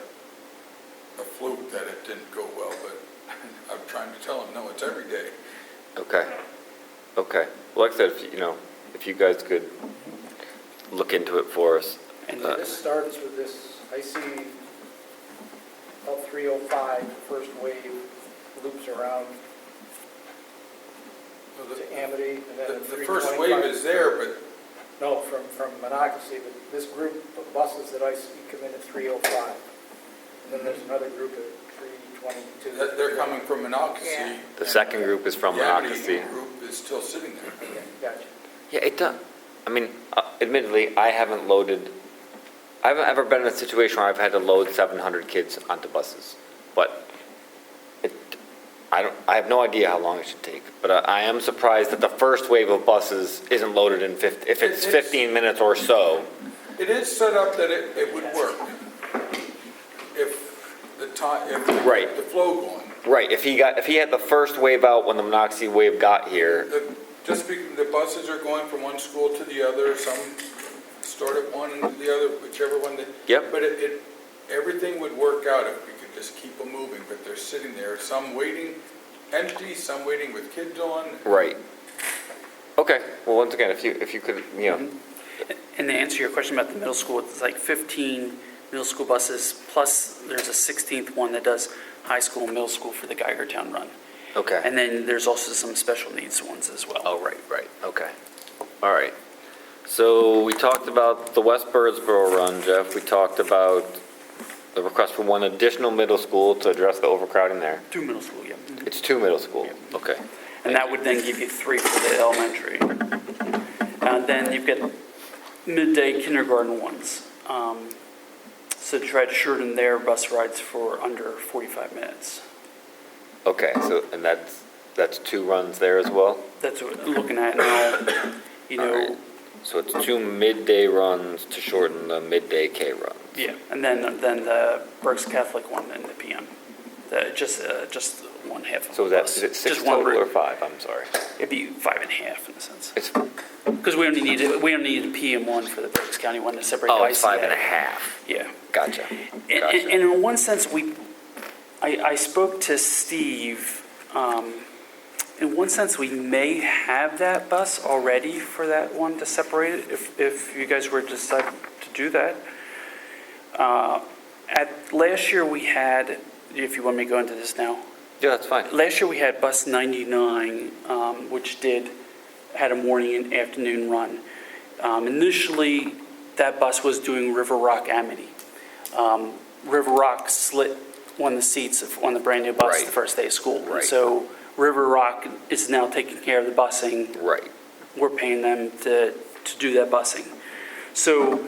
fluke that it didn't go well, but I'm trying to tell him, no, it's every day. Okay. Well, like I said, if you guys could look into it for us. And This starts with this, I see about 305, the first wave loops around Well, to Amity, and then The first wave is there, but No, from Monocacy, but this group of buses that I see come in at 305. And then there's another group at 322. they're coming from Yeah. Monocacy. The second group is from The Amity Monocacy. group is still sitting there. Okay, gotcha. Yeah, it does. I mean, admittedly, I haven't ever been in a situation where I've had to load 700 kids onto buses. But I have no idea how long it should take. But I am surprised that the first wave of buses isn't loaded in if it's 15 minutes or so. It is set up that it would work if Right. the flow going. Right, if he had the first wave out when the Monocacy wave got here, Just because the buses are going from one school to the other, some start at one and do the other, whichever one that. Yep. But everything would work out if we could just keep them moving, but they're sitting there, some waiting empty, some waiting with kids on. Right. Okay, well, once again, if you could, you know, And to answer your question about the middle school, it's like 15 middle school buses, plus there's a 16th one that does high school and middle school for the Geigertown run. okay. And then there's also some special needs ones as well. Oh, right, okay. All right. So we talked about the West Birdsboro run, Jeff. We talked about the request for one additional middle school to address the overcrowding there. 2 middle school, yeah. It's 2 middle school, okay. And that would then give you 3 for the elementary. And then you've got midday kindergarten ones. So to try to shorten their bus rides for under 45 minutes. Okay, so, and that's 2 runs there as well? That's what we're looking at now, you All right. know. So it's 2 midday runs to shorten the midday K runs. Yeah, and then the Berks Catholic one in the PM. Just one half of So a that, bus. is it 6 Just one total or route. 5? I'm sorry. It'd be 5.5 in a sense. It's, Because we only need a PM one for the Berks County one to separate oh, the it's ICA. 5.5. Yeah. Gotcha. And Gotcha. in one sense, I spoke to Steve. In one sense, we may have that bus already for that one to separate it, if you guys were to decide to do that. Last year, we had, if you want me to go into this now, Yeah, that's fine. last year we had bus 99, which had a morning and afternoon run. Initially, that bus was doing River Rock Amity. River Rock split one of the seats on the brand-new bus Right. the first day of school. And Right. so River Rock is now taking care of the busing. Right. We're paying them to do that busing. So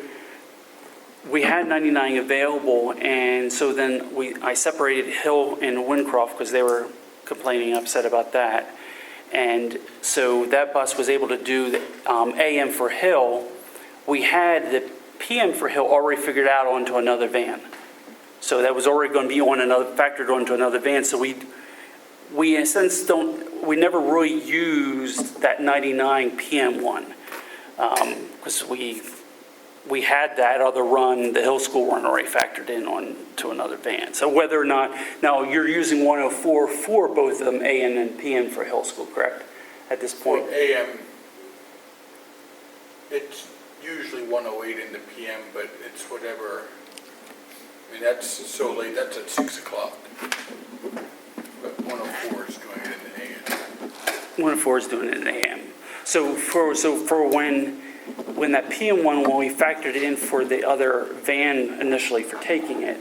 we had 99 available, and so then I separated Hill and Wincroft because they were complaining, upset about that. And so that bus was able to do the AM for Hill. We had the PM for Hill already figured out onto another van. So that was already going to be factored onto another van. So we in a sense we never really used that 99 PM one because we had that other run, the Hill School run, already factored in on to another van. So whether or not, now you're using 104 for both of them, AM and PM for Hill School, correct? At this For point? AM, it's usually 108 in the PM, but it's whatever. I mean, that's so late, that's at 6 o'clock. But 104 is doing it in the AM. 104 is doing it in AM. So for when that PM one, when we factored it in for the other van initially for taking it,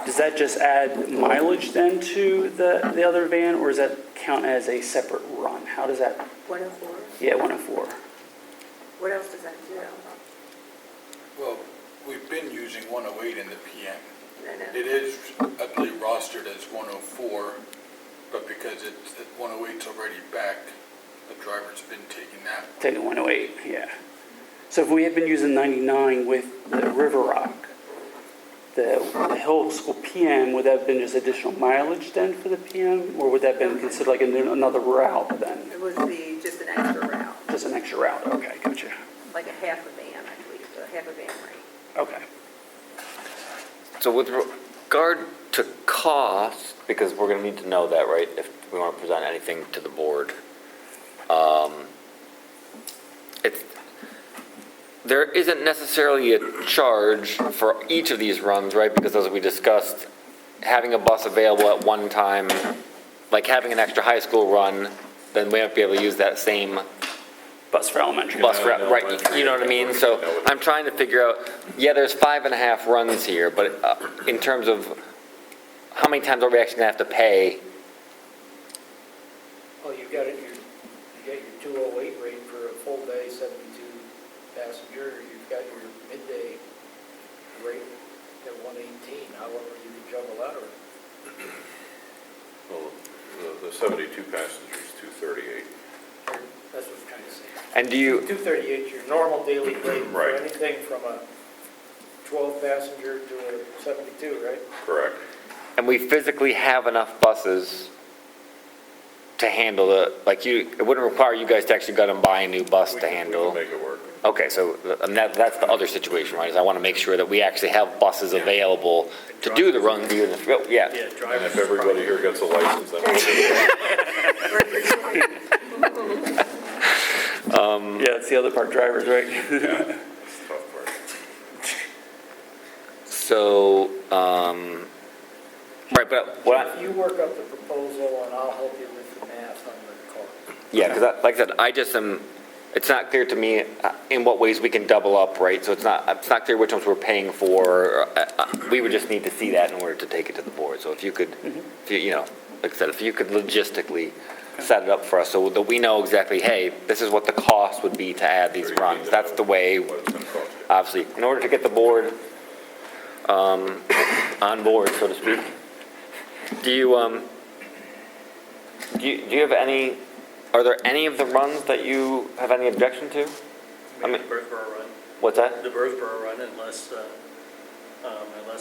does that just add mileage then to the other van, or does that count as a separate run? How does that, 104, yeah, 104. what else does that do? Well, we've been using 108 in the PM. No, no. It is, I believe, rostered as 104, but because 108's already back, the driver's been taking that. Taking 108, yeah. So if we had been using 99 with the River Rock, the Hill School PM, would that have been just additional mileage then for the PM? Or would that have been considered like another route then? It would be just an extra route, Just an extra route, okay, gotcha. like a half a van, I believe, so a half a van rate. Okay. So with regard to cost, because we're going to need to know that, right, if we want to present anything to the board. There isn't necessarily a charge for each of these runs, right? Because as we discussed, having a bus available at one time, like having an extra high school run, then we won't be able to use that same Bus for elementary. bus Yeah, route, no, right, elementary, you know what I mean? So I'm trying to figure out, yeah, there's 5.5 runs here, but in terms of how many times are we actually gonna have to pay? Well, you got your 208 rate for a full day, 72 passenger. You've got your midday rate at 118. However, you can juggle that or. Well, the 72 passengers, 238. That's what I'm trying to say. And do you, 238 is your normal daily rate for Right. anything from a 12 passenger to a 72, right? Correct. and we physically have enough buses to handle the, like it wouldn't require you guys to actually go and buy a new bus We to can handle? make it work. Okay, so, and that's the other situation, right, is I want to make sure that we actually have buses available to do the runs, even if, yeah. Yeah, And drivers. if everybody here gets a license, then we'll do it. Yeah, that's the other part, drivers, right? Yeah, tough part. So, right, but what I, If you work up the proposal, and I'll help you with the math on the car. yeah, because like I said, I just am, it's not clear to me in what ways we can double up, right? So it's not clear which ones we're paying for. We would just need to see that in order to take it to the board. So if you could, if you know, like I said, if you could logistically set it up for us so that we know exactly, hey, this is what the cost would be to add these Sure, you runs. need to That's know the way, What it's gonna cost you. obviously, in order to get the board on board, so to speak. Do you have any, are there any of the runs that you have any objection to? I mean, the Birdsboro run, What's that? the Birdsboro run, unless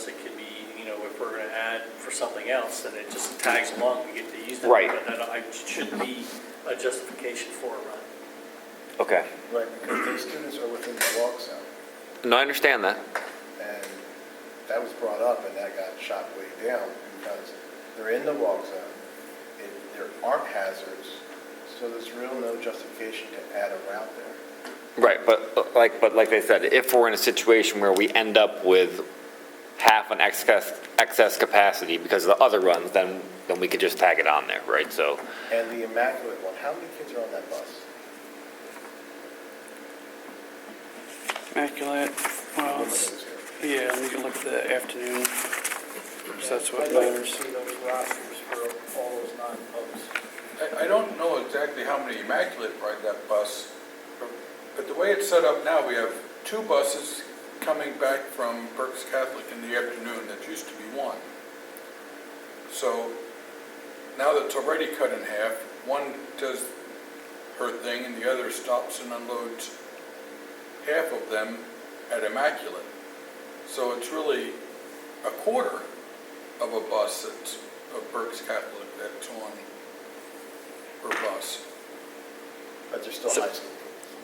it could be, you know, if we're gonna add for something else, then it just tags along, we get to use that. Right. But that shouldn't be a justification for a run. Okay. Right, because those students are within the walk zone, No, I understand that. and that was brought up, and that got shot way down, because they're in the walk zone, there aren't hazards, so there's real no justification to add a route there. Right, but like I said, if we're in a situation where we end up with half an excess capacity because of the other runs, then we could just tag it on there, right? So, And the Immaculate one, how many kids are on that bus? Immaculate, well, it's, yeah, let me look at the afternoon, so that's what I'd like to matters. see those rosters for all those non-pubs. I don't know exactly how many Immaculate ride that bus, but the way it's set up now, we have 2 buses coming back from Berks Catholic in the afternoon that used to be 1. So now that it's already cut in half, one does her thing and the other stops and unloads half of them at Immaculate. So it's really a quarter of a bus that's, of Berks Catholic that's on her bus. But they're still So- high school.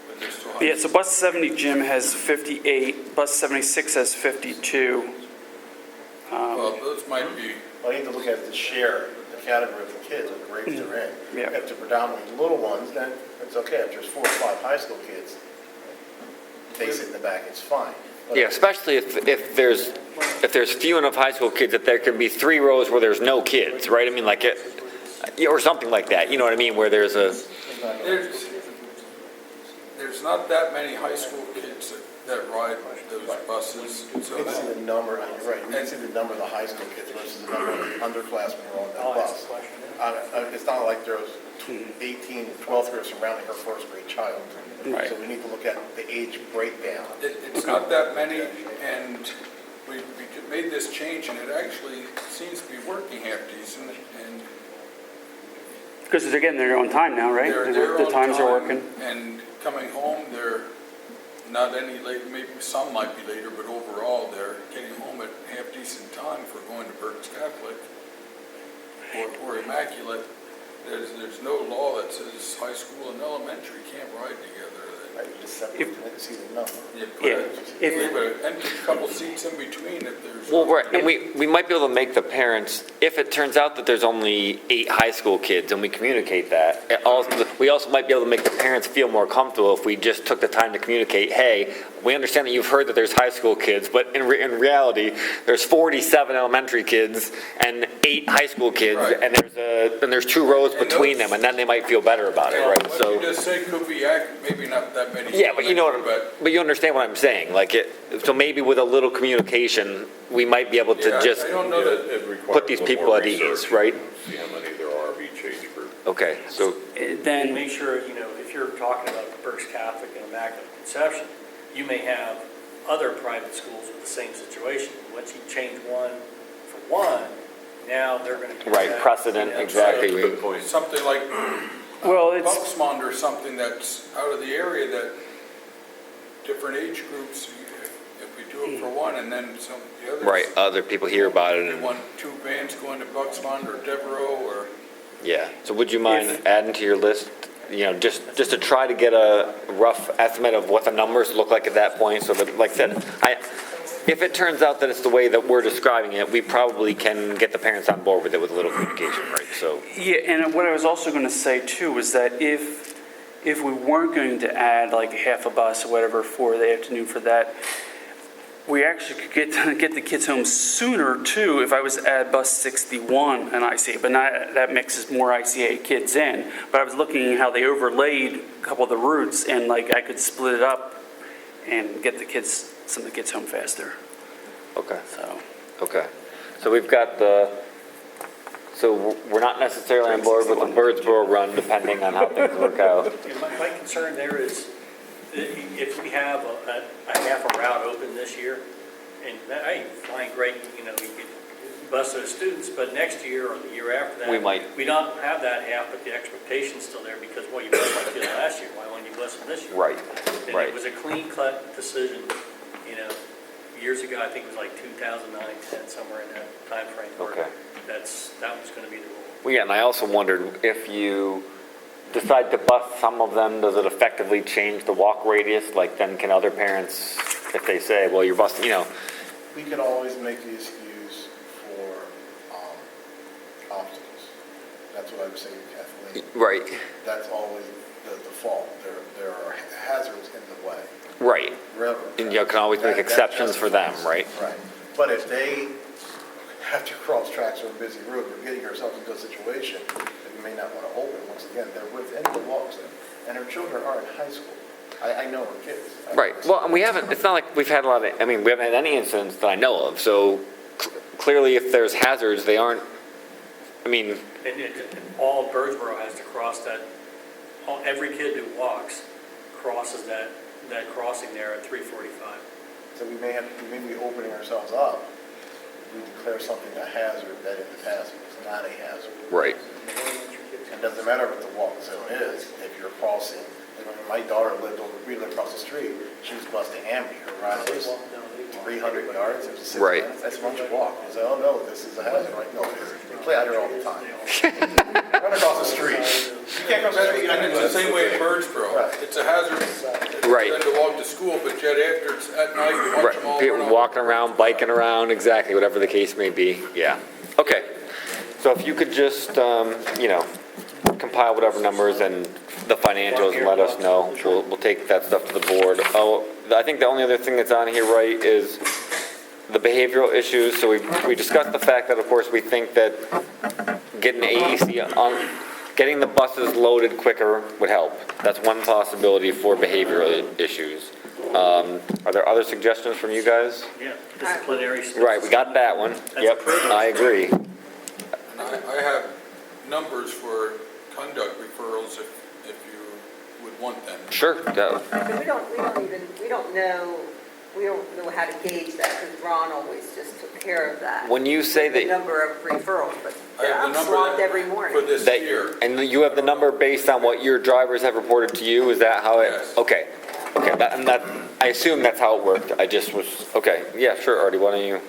But they're still Yeah, so bus 70, Jim, has 58, bus 76 has 52. Well, those might be, Well, you have to look at the share, the category of the kids, what grades they're in. Yeah. If they're predominantly little ones, then it's okay. If there's 4 or 5 high school kids, they sit in the back, it's fine. But yeah, especially if there's few enough high school kids that there can be 3 rows where there's no kids, right? I mean, like it, or something like that, you know what I mean, where there's a, there's not that many high school kids that ride those buses, so You can see the number, and you're right, you can see the number of the high school kids versus the number of underclassmen who are on I'll that ask bus. a question. It's not like there's 18, 12th graders surrounding her first grade child. Right. So we need to look at the age breakdown. it's not that many, and we made this change, and it actually seems to be working half decent, and Because again, they're on time now, right? they're The on times are time, working. and coming home, they're not any late, maybe some might be later, but overall, they're getting home at half decent time for going to Berks Catholic or Immaculate. There's no law that says high school and elementary can't ride together. Right, you just separate them and see the number. You Yeah. leave an empty couple seats in between if there's. well, right, and we might be able to make the parents, if it turns out that there's only 8 high school kids and we communicate that, we also might be able to make the parents feel more comfortable if we just took the time to communicate, hey, we understand that you've heard that there's high school kids, but in reality, there's 47 elementary kids and 8 high school kids, Right. and there's 2 rows And between those- them, and then they might feel better about it, right? What So. you just said could be maybe not that many. Yeah, but you know but but you understand what I'm saying, like so maybe with a little communication, we might be able to Yeah, just, I don't know that. It requires put these a little people more at ease, research, right? See how many there are of each age group. okay, so, And Then, make sure, you know, if you're talking about the Berks Catholic and Immaculate Conception, you may have other private schools with the same situation. Once you change one for one, now they're going to. right, precedent, exactly. Good point. Something like well, it's, Buxmond or something that's out of the area that different age groups, if we do it for one and then some, the others. Right, other people hear about it, You and, want 2 vans going to Buxmond or Devereaux or Yeah, so would you mind If- adding to your list, just to try to get a rough estimate of what the numbers look like at that point, so that, like I said, if it turns out that it's the way that we're describing it, we probably can get the parents on board with it with a little communication, right? So, Yeah, and what I was also going to say too was that if we weren't going to add like a half a bus or whatever for the afternoon for that, we actually could get the kids home sooner too if I was to add bus 61 and ICA, but not, that mixes more ICA kids in. But I was looking at how they overlaid a couple of the routes and like I could split it up and get some of the kids home faster, okay. so. Okay, so we've got so we're not necessarily on board with the Birdsboro run, depending on how things work out. Yeah, my concern there is if we have a half a route open this year, and I find great, you could bus those students, but next year or the year after that. We might. We don't have that half, but the expectation's still there because, well, you bused my kid last year, why wouldn't you bus them this year? Right, And right. it was a clean cut decision, years ago, I think it was like 2009, 10, somewhere in that timeframe. where Okay. That was going to be the rule. Well, yeah, and I also wondered if you decide to bus some of them, does it effectively change the walk radius? Like, then can other parents, if they say, well, you're busting, We could always make the excuse for obstacles. That's what I was saying, Kathleen. right, That's always the default. There are hazards in the way. right. Railroad And tracks. you can always make That- exceptions that's for them, right? Right. But if they have to cross tracks on a busy road, we're getting ourselves into a situation that we may not want to open. Once again, they're within the walk zone, and our children are in high school. I know our kids. Right, well, and we haven't, it's not like we've had a lot of, we haven't had any incidents that I know of, so clearly if there's hazards, they aren't, And all Birdsboro has to cross that, every kid who walks crosses that crossing there at 3:45. So we may be opening ourselves up. We declare something a hazard that in the past was not a hazard. right, It doesn't matter what the walk zone is, if you're crossing, when my daughter we lived across the street, she was busting Amity, her ride was 300 yards, it was 6 Right. minutes, that's a bunch of walk. You say, oh no, this is a hazard, right? No, it isn't. We play out here all the time. Run across the street. You can't cross the street. And it's the same way in Birdsboro. Right. It's a hazard Right. for them to walk to school, but yet after it's at night, you watch them all. right. People run walking around, biking around, exactly, whatever the case may be, yeah. Okay, so if you could just, compile whatever numbers and the financials and let us know, we'll take that stuff to the board. Oh, I think the only other thing that's on here, right, is the behavioral issues. So we discussed the fact that, of course, we think that getting getting the buses loaded quicker would help. That's one possibility for behavioral issues. Are there other suggestions from you guys? Yeah, disciplinary. Right, we got that one. Yep, I agree. And I have numbers for conduct referrals if you would want them. Sure, go. But we don't know how to gauge that, because Ron always just took care of that. When you say The that, number of referrals, but I have I'm the number swamped that- every For morning. this that, year. and you have the number based on what your drivers have reported to you, is that how it? Yes. Okay, I assume that's how it worked, I just was, okay, yeah, sure, Artie, why don't you?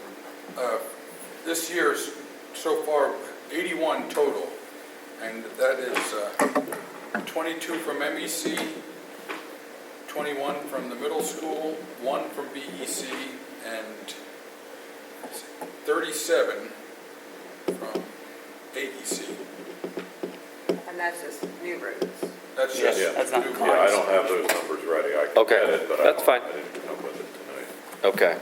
This year's so far 81 total, and that is 22 from MEC, 21 from the middle school, 1 from BEC, and 37 from AEC. And that's just new roads. That's Yes, just. that's not new Yeah, I buses. don't have those numbers ready. I can Okay, get it, but that's fine. I didn't come with it tonight. Okay.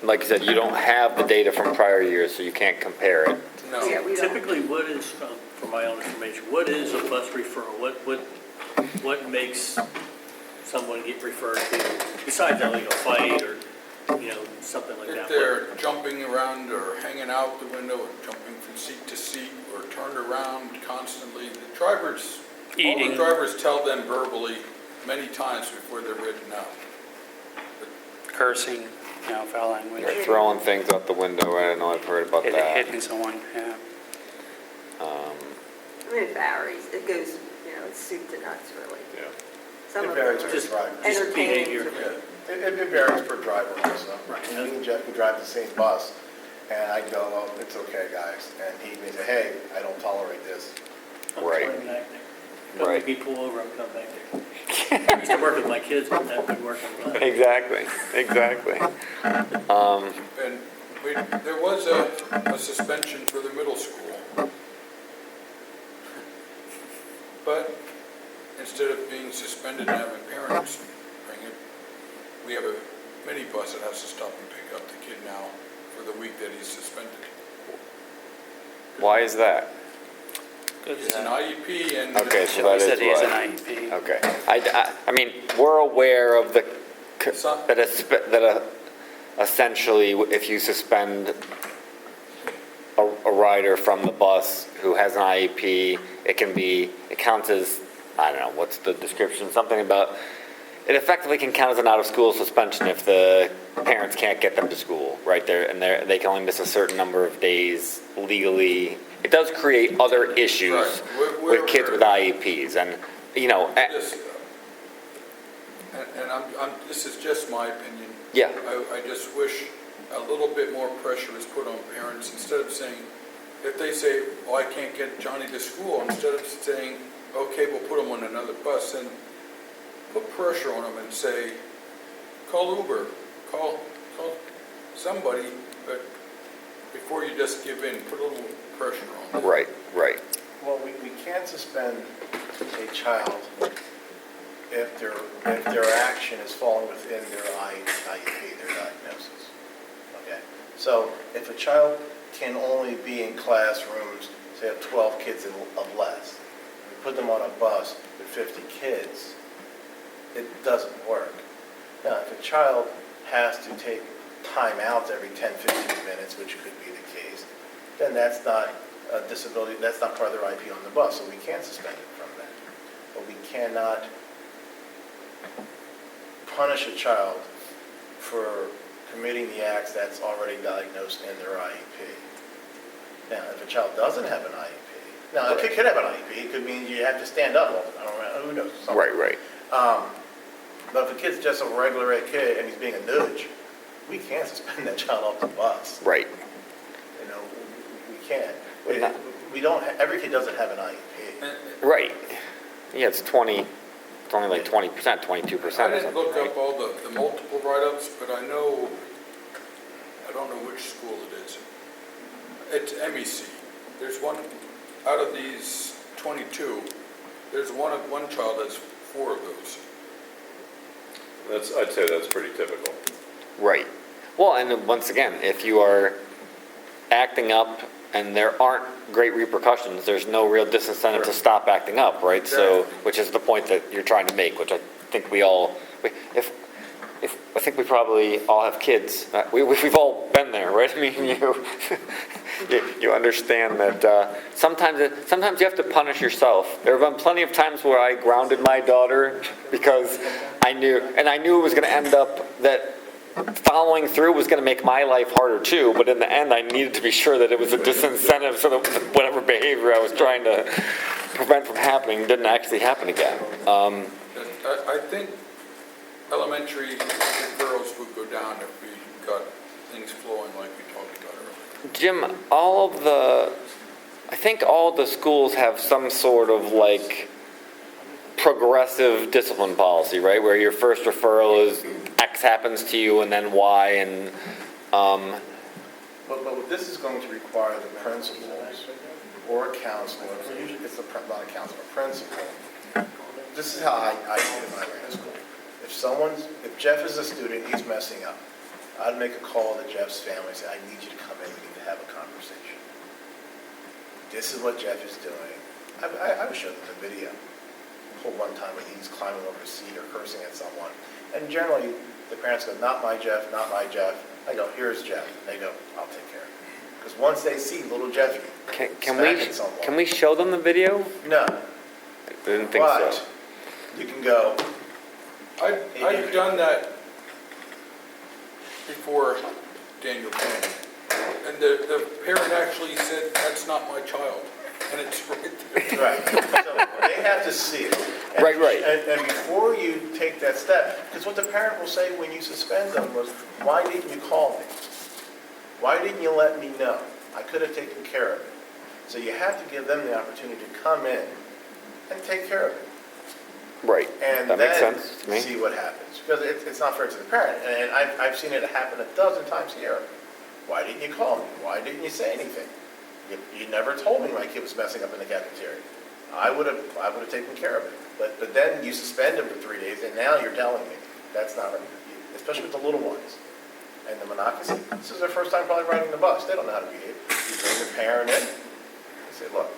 Like you said, you don't have the data from prior years, so you can't compare it. No. Yeah, we don't. Typically, what is, for my own information, what is a bus referral? What makes someone get referred to, besides a legal fight or, something like If that? they're jumping around or hanging out the window or jumping from seat to seat or turned around constantly, the drivers, all Eating. the drivers tell them verbally many times before they're written out. Cursing, foul language, They're throwing things out the window, I don't know, I've heard about that. hitting someone, yeah. I mean, it varies. It goes, it's soup to nuts, really. Yeah. Some It of varies them per are driver. Just entertaining. behavior. to- It varies per driver also. Right. Me and Jeff, we drive the same bus, and I go, oh, it's okay, guys. And he may say, hey, I don't tolerate this. I'm Right. coming back there. Don't Right. make me pull over, I'm coming back there. I used to work with my kids, but that would work on mine. Exactly, exactly. And there was a suspension for the middle school. But instead of being suspended and having parents bring it, we have a minibus that has to stop and pick up the kid now for the week that he's suspended. Why is that? It's an IEP and. Okay, so He that said is he has an why. IEP. Okay. I mean, we're aware of the, essentially, if you suspend a rider from the bus who has an IEP, it counts as, I don't know, what's the description? Something about, it effectively can count as an out-of-school suspension if the parents can't get them to school, right? They can only miss a certain number of days legally. It does create other issues Right. We're with kids with IEPs, and, you know, This, and this is just my opinion. yeah, I just wish a little bit more pressure is put on parents instead of saying, if they say, oh, I can't get Johnny to school, instead of saying, okay, we'll put him on another bus, and put pressure on them and say, call Uber, call somebody, but before you just give in, put a little pressure on them. right. Well, we can't suspend a child if their action is falling within their IEP, their diagnosis. Okay? So if a child can only be in classrooms, say of 12 kids of less, we put them on a bus with 50 kids, it doesn't work. Now, if a child has to take time out every 10, 15 minutes, which could be the case, then that's not a disability, that's not part of their IP on the bus, so we can't suspend it from that. But we cannot punish a child for committing the acts that's already diagnosed in their IEP. Now, if a child doesn't have an IEP, now, if it could have an IEP, it could mean you have to stand up all the time, I don't know, who knows? something. Right. But if a kid's just a regular ed kid and he's being a nudge, we can't suspend that child off the bus. Right. You know, we can't. Well, not- We don't, every kid doesn't have an IEP. Right. Yeah, it's only like 20%, 22% I or didn't something, look right? up all the multiple write-ups, but I don't know which school it is. It's MEC. There's one, out of these 22, there's one child that's 4 of those. I'd say that's pretty typical. Right. Well, and once again, if you are acting up and there aren't great repercussions, there's no real disincentive to stop acting up, right? So, which is the point that you're trying to make, which I think I think we probably all have kids. We've all been there, right? I mean, you understand that sometimes you have to punish yourself. There have been plenty of times where I grounded my daughter because I knew it was going to end up that following through was going to make my life harder too, but in the end I needed to be sure that it was a disincentive so that whatever behavior I was trying to prevent from happening didn't actually happen again. I think elementary girls would go down if we got things flowing like we talked about earlier. Jim, I think all the schools have some sort of like progressive discipline policy, right? Where your first referral is X happens to you and then Y, and But what this is going to require the principals or a counselor, usually it's not a counselor, a principal. This is how I did it when I ran a school. If Jeff is a student, he's messing up, I'd make a call to Jeff's family and say, I need you to come in, we need to have a conversation. This is what Jeff is doing. I would show them the video. Pull one time when he's climbing over a seat or cursing at someone. And generally, the parents go, not my Jeff, not my Jeff. I go, here's Jeff. They go, I'll take care of it. Because once they see little Jeffy smacking someone. can we show them the video? No, I didn't think but so. you can go, I've done that before Daniel came. And the parent actually said, that's not my child. And it's right there. right. So they have to see it. And, Right. And before you take that step, because what the parent will say when you suspend them was, why didn't you call me? Why didn't you let me know? I could have taken care of it. So you have to give them the opportunity to come in and take care of it. Right, And that makes then sense to me. see what happens. Because it's not fair to the parent. And I've seen it happen a dozen times here. Why didn't you call me? Why didn't you say anything? You never told me my kid was messing up in the cafeteria. I would have taken care of it. But then you suspend him for 3 days, and now you're telling me that's not right. Especially with the little ones. And the monocracy, this is their first time probably riding the bus. They don't know how to behave. You bring the parent in, you say, look,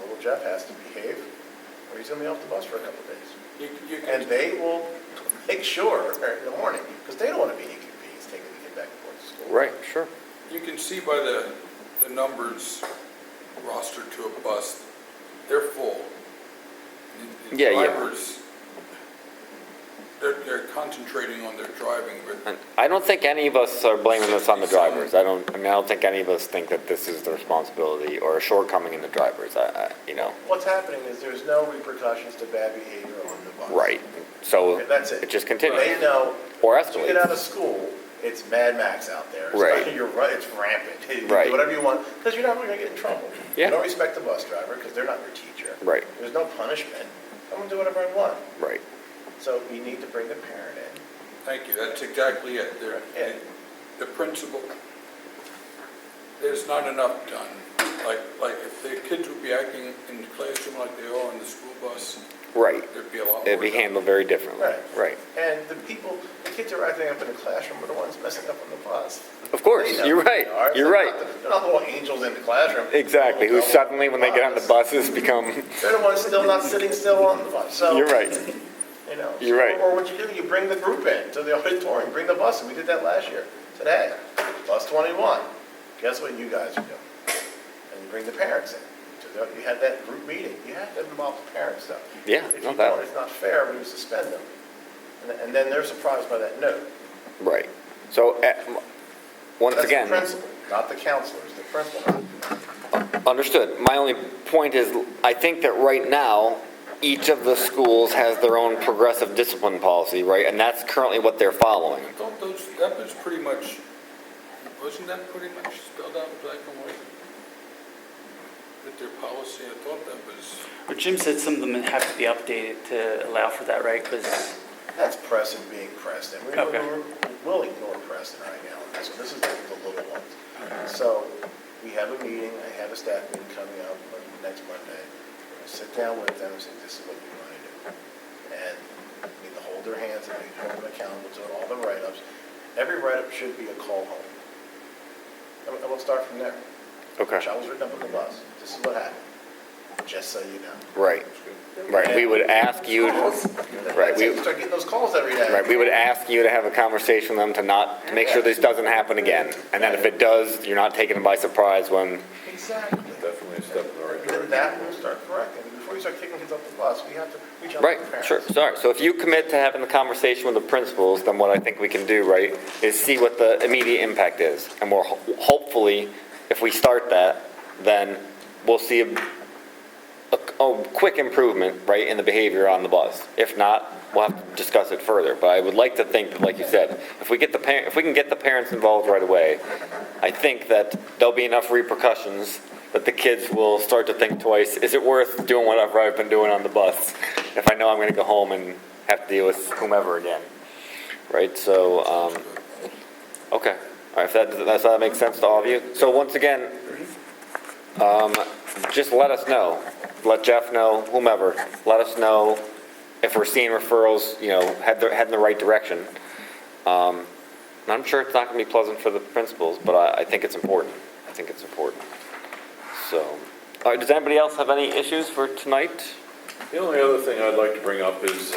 little Jeff has to behave, or he's going to be off the bus for a couple of days. You And can, they will make sure in the morning, because they don't want to be inconvenienced taking the kid back and forth to school. Right, sure. you can see by the numbers rostered to a bus, they're full. The Yeah, yeah. drivers, they're concentrating on their driving, but And I don't think any of us are blaming this on the drivers. I don't think any of us think that this is the responsibility or a shortcoming in the drivers, you know. What's happening is there's no repercussions to bad behavior on the bus. Right, so Okay, that's it. it just continues. They know, Or once you get out escalates. of school, it's Mad Max out there. Right. You're right, it's rampant. You Right. do whatever you want, because you're not really going to get in trouble. Yeah. You don't respect the bus driver, because they're not your teacher. Right, There's no punishment. I'm going to do whatever I want. right. So you need to bring the parent in. thank you, that's exactly it. Yeah. The principal, there's not enough done. Like if the kids would be acting in the classroom like they are on the school bus, Right. there'd be a lot more. It'd be done. handled very differently. Right. Right. And the kids are acting up in the classroom are the ones messing up on the bus. Of course, They know you're who right. they are. You're They're right. They're not little angels in the classroom. Exactly, who suddenly, when they get on the buses, become, They're the ones still not sitting still on the bus. So, you're right. you know. You're right. Or what you do, you bring the group in to the auditorium, bring the bus, and we did that last year. Said, hey, bus 21, guess what you guys are doing? And you bring the parents in. You had that group meeting. You have to involve the parents, though. Yeah, If not you that. don't, it's not fair when you suspend them. And then they're surprised by that note. Right. So, once That's the again, principal, not the counselors, the principal. understood. My only point is, I think that right now, each of the schools has their own progressive discipline policy, right? And that's currently what they're following. I thought that was pretty much, wasn't that pretty much spelled out in black and white? With their policy, I thought that was, But Jim said some of them have to be updated to allow for that, right? Because, That's Preston being Preston. Okay. We'll ignore Preston right now. So this is the little ones. So we have a meeting, I have a staff meeting coming up next Monday. We're going to sit down with them and say, this is what you want to do. And we need to hold their hands and hold them accountable to all the write-ups. Every write-up should be a call home. And we'll start from there. Okay. Child was written up on the bus. This is what happened. Just so you know. Right. Right. We would ask you, Right, we- We start getting those calls every day. right, we would ask you to have a conversation with them to make sure this doesn't happen again. And then if it does, you're not taken by surprise when, Exactly. Definitely a step in the right And then direction. that will start correcting. Before you start kicking kids off the bus, we have to reach out right, to the parents. sure, sorry. So if you commit to having the conversation with the principals, then what I think we can do, right, is see what the immediate impact is. And we'll, hopefully, if we start that, then we'll see a quick improvement, right, in the behavior on the bus. If not, we'll have to discuss it further. But I would like to think that, like you said, if we can get the parents involved right away, I think that there'll be enough repercussions that the kids will start to think twice, is it worth doing whatever I've been doing on the bus if I know I'm gonna go home and have to deal with whomever again, right? So, okay, all right, if that makes sense to all of you. So once again, just let us know, let Jeff know, whomever, let us know if we're seeing referrals, head in the right direction. And I'm sure it's not gonna be pleasant for the principals, but I think it's important. I think it's important. So, all right, does anybody else have any issues for tonight? The only other thing I'd like to bring up is,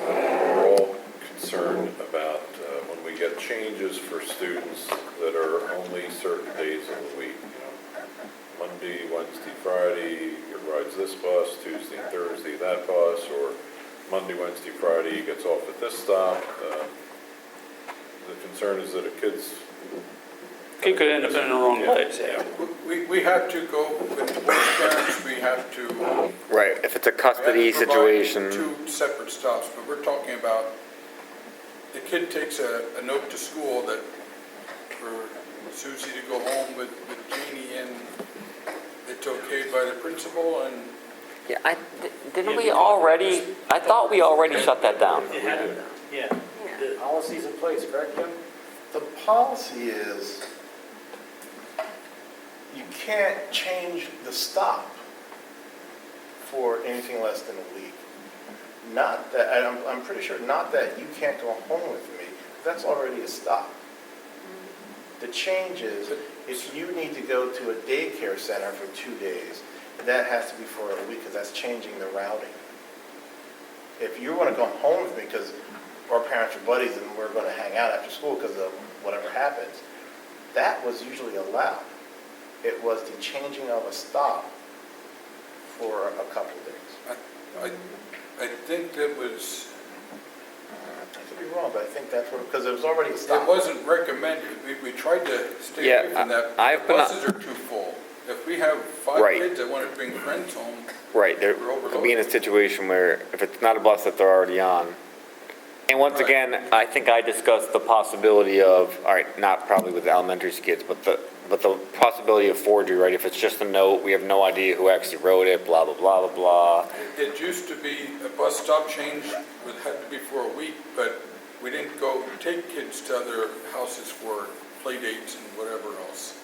we're all concerned about when we get changes for students that are only certain days of the week. Monday, Wednesday, Friday, he rides this bus, Tuesday and Thursday that bus, or Monday, Wednesday, Friday, he gets off at this stop. The concern is that a kid's it could end up in the wrong place, yeah. we have to go with both parents, we have to. Right, if it's a we custody have to provide situation. Two separate stops, but we're talking about, the kid takes a note to school that for Susie to go home with Jeannie, and it's okayed by the principal, and Yeah, didn't we already, I thought we already shut that down. It had, yeah. The policy's in place, correct, Kim? The policy is you can't change the stop for anything less than a week. Not that, and I'm pretty sure, not that you can't go home with me, that's already a stop. The change is, if you need to go to a daycare center for 2 days, that has to be for a week, because that's changing the routing. If you want to go home with me, because our parents are buddies and we're going to hang out after school because of whatever happens, that was usually allowed. It was the changing of a stop for a couple of days. I think that was, I could be wrong, but I think that's what, because it was already a stop. it wasn't recommended. We tried to stay Yeah, away from that. I've The been- buses are too full. If we have 5 Right. kids that want to bring friends home, Right, there could be in a situation where if it's not a bus that they're already on. And once Right. again, I think I discussed the possibility of, all right, not probably with the elementary kids, but the possibility of forgery, right? If it's just a note, we have no idea who actually wrote it, blah, blah, blah, blah, blah. it used to be a bus stop change, it had to be for a week, but we didn't go take kids to other houses for play dates and whatever else.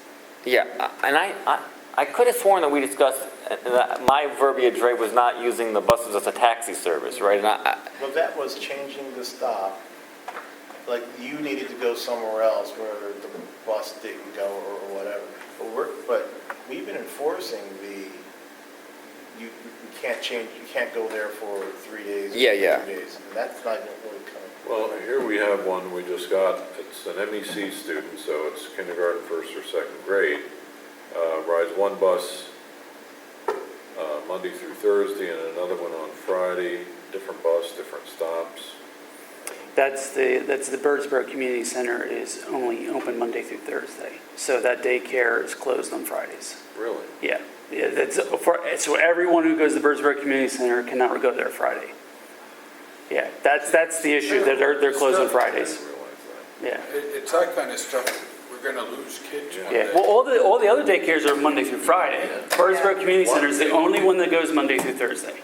Yeah, and I could have sworn that we discussed, that my verbiage, right, was not using the buses as a taxi service, right? And Well, that was changing the stop, like you needed to go somewhere else where the bus didn't go or whatever. But we've been enforcing you can't change, you can't go there for 3 days. or Yeah. 2 days, and that's not really coming. Well, here we have one we just got. It's an MEC student, so it's kindergarten, first or second grade. Rides one bus Monday through Thursday and another one on Friday. Different bus, different stops. That's the Birdsboro Community Center is only open Monday through Thursday. So that daycare is closed on Fridays. Really? Yeah, so everyone who goes to the Birdsboro Community Center cannot go there Friday. Yeah, that's the issue, that they're closed on I Fridays. didn't realize that. Yeah. It's that kind of stuff, we're going to lose kids one Yeah, day. well, all the other daycares are Monday through Friday. Birdsboro Community Center is the only one that goes Monday through Thursday.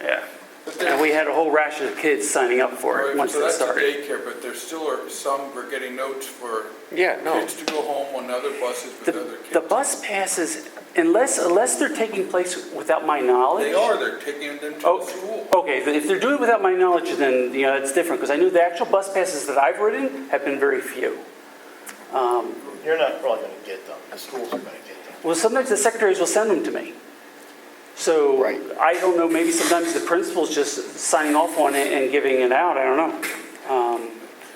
Yeah. But And we had a whole rash of kids signing up for it Right, once so it that's a started. daycare, but there still are some, we're getting notes for yeah, no. kids to go home on other buses with other The kids. bus passes, unless they're taking place without my knowledge. They are, they're taking them to Oh, the school. okay, if they're doing it without my knowledge, then, that's different, because I know the actual bus passes that I've ridden have been very few. You're not probably going to get them, the schools are going to get them. Well, sometimes the secretaries will send them to me. So, Right. I don't know, maybe sometimes the principal's just signing off on it and giving it out, I don't know.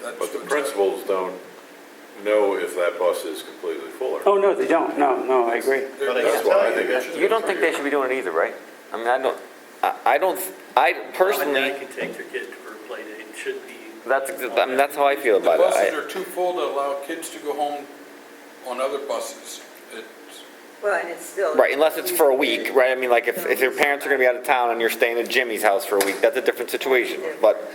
That's But the what's- principals don't know if that bus is completely full or not. Oh, no, they don't, no, I agree. But I That's can why tell I you think it that should. You don't think they should be doing it either, right? I mean, I personally, Mom and dad can take their kid for a play date, it should be. that's how I feel The about it. buses are too full to allow kids to go home on other buses. It's, Well, and it's still. Right, unless it's for a week, right? I mean, like, if your parents are gonna be out of town and you're staying at Jimmy's house for a week, that's a different situation. But,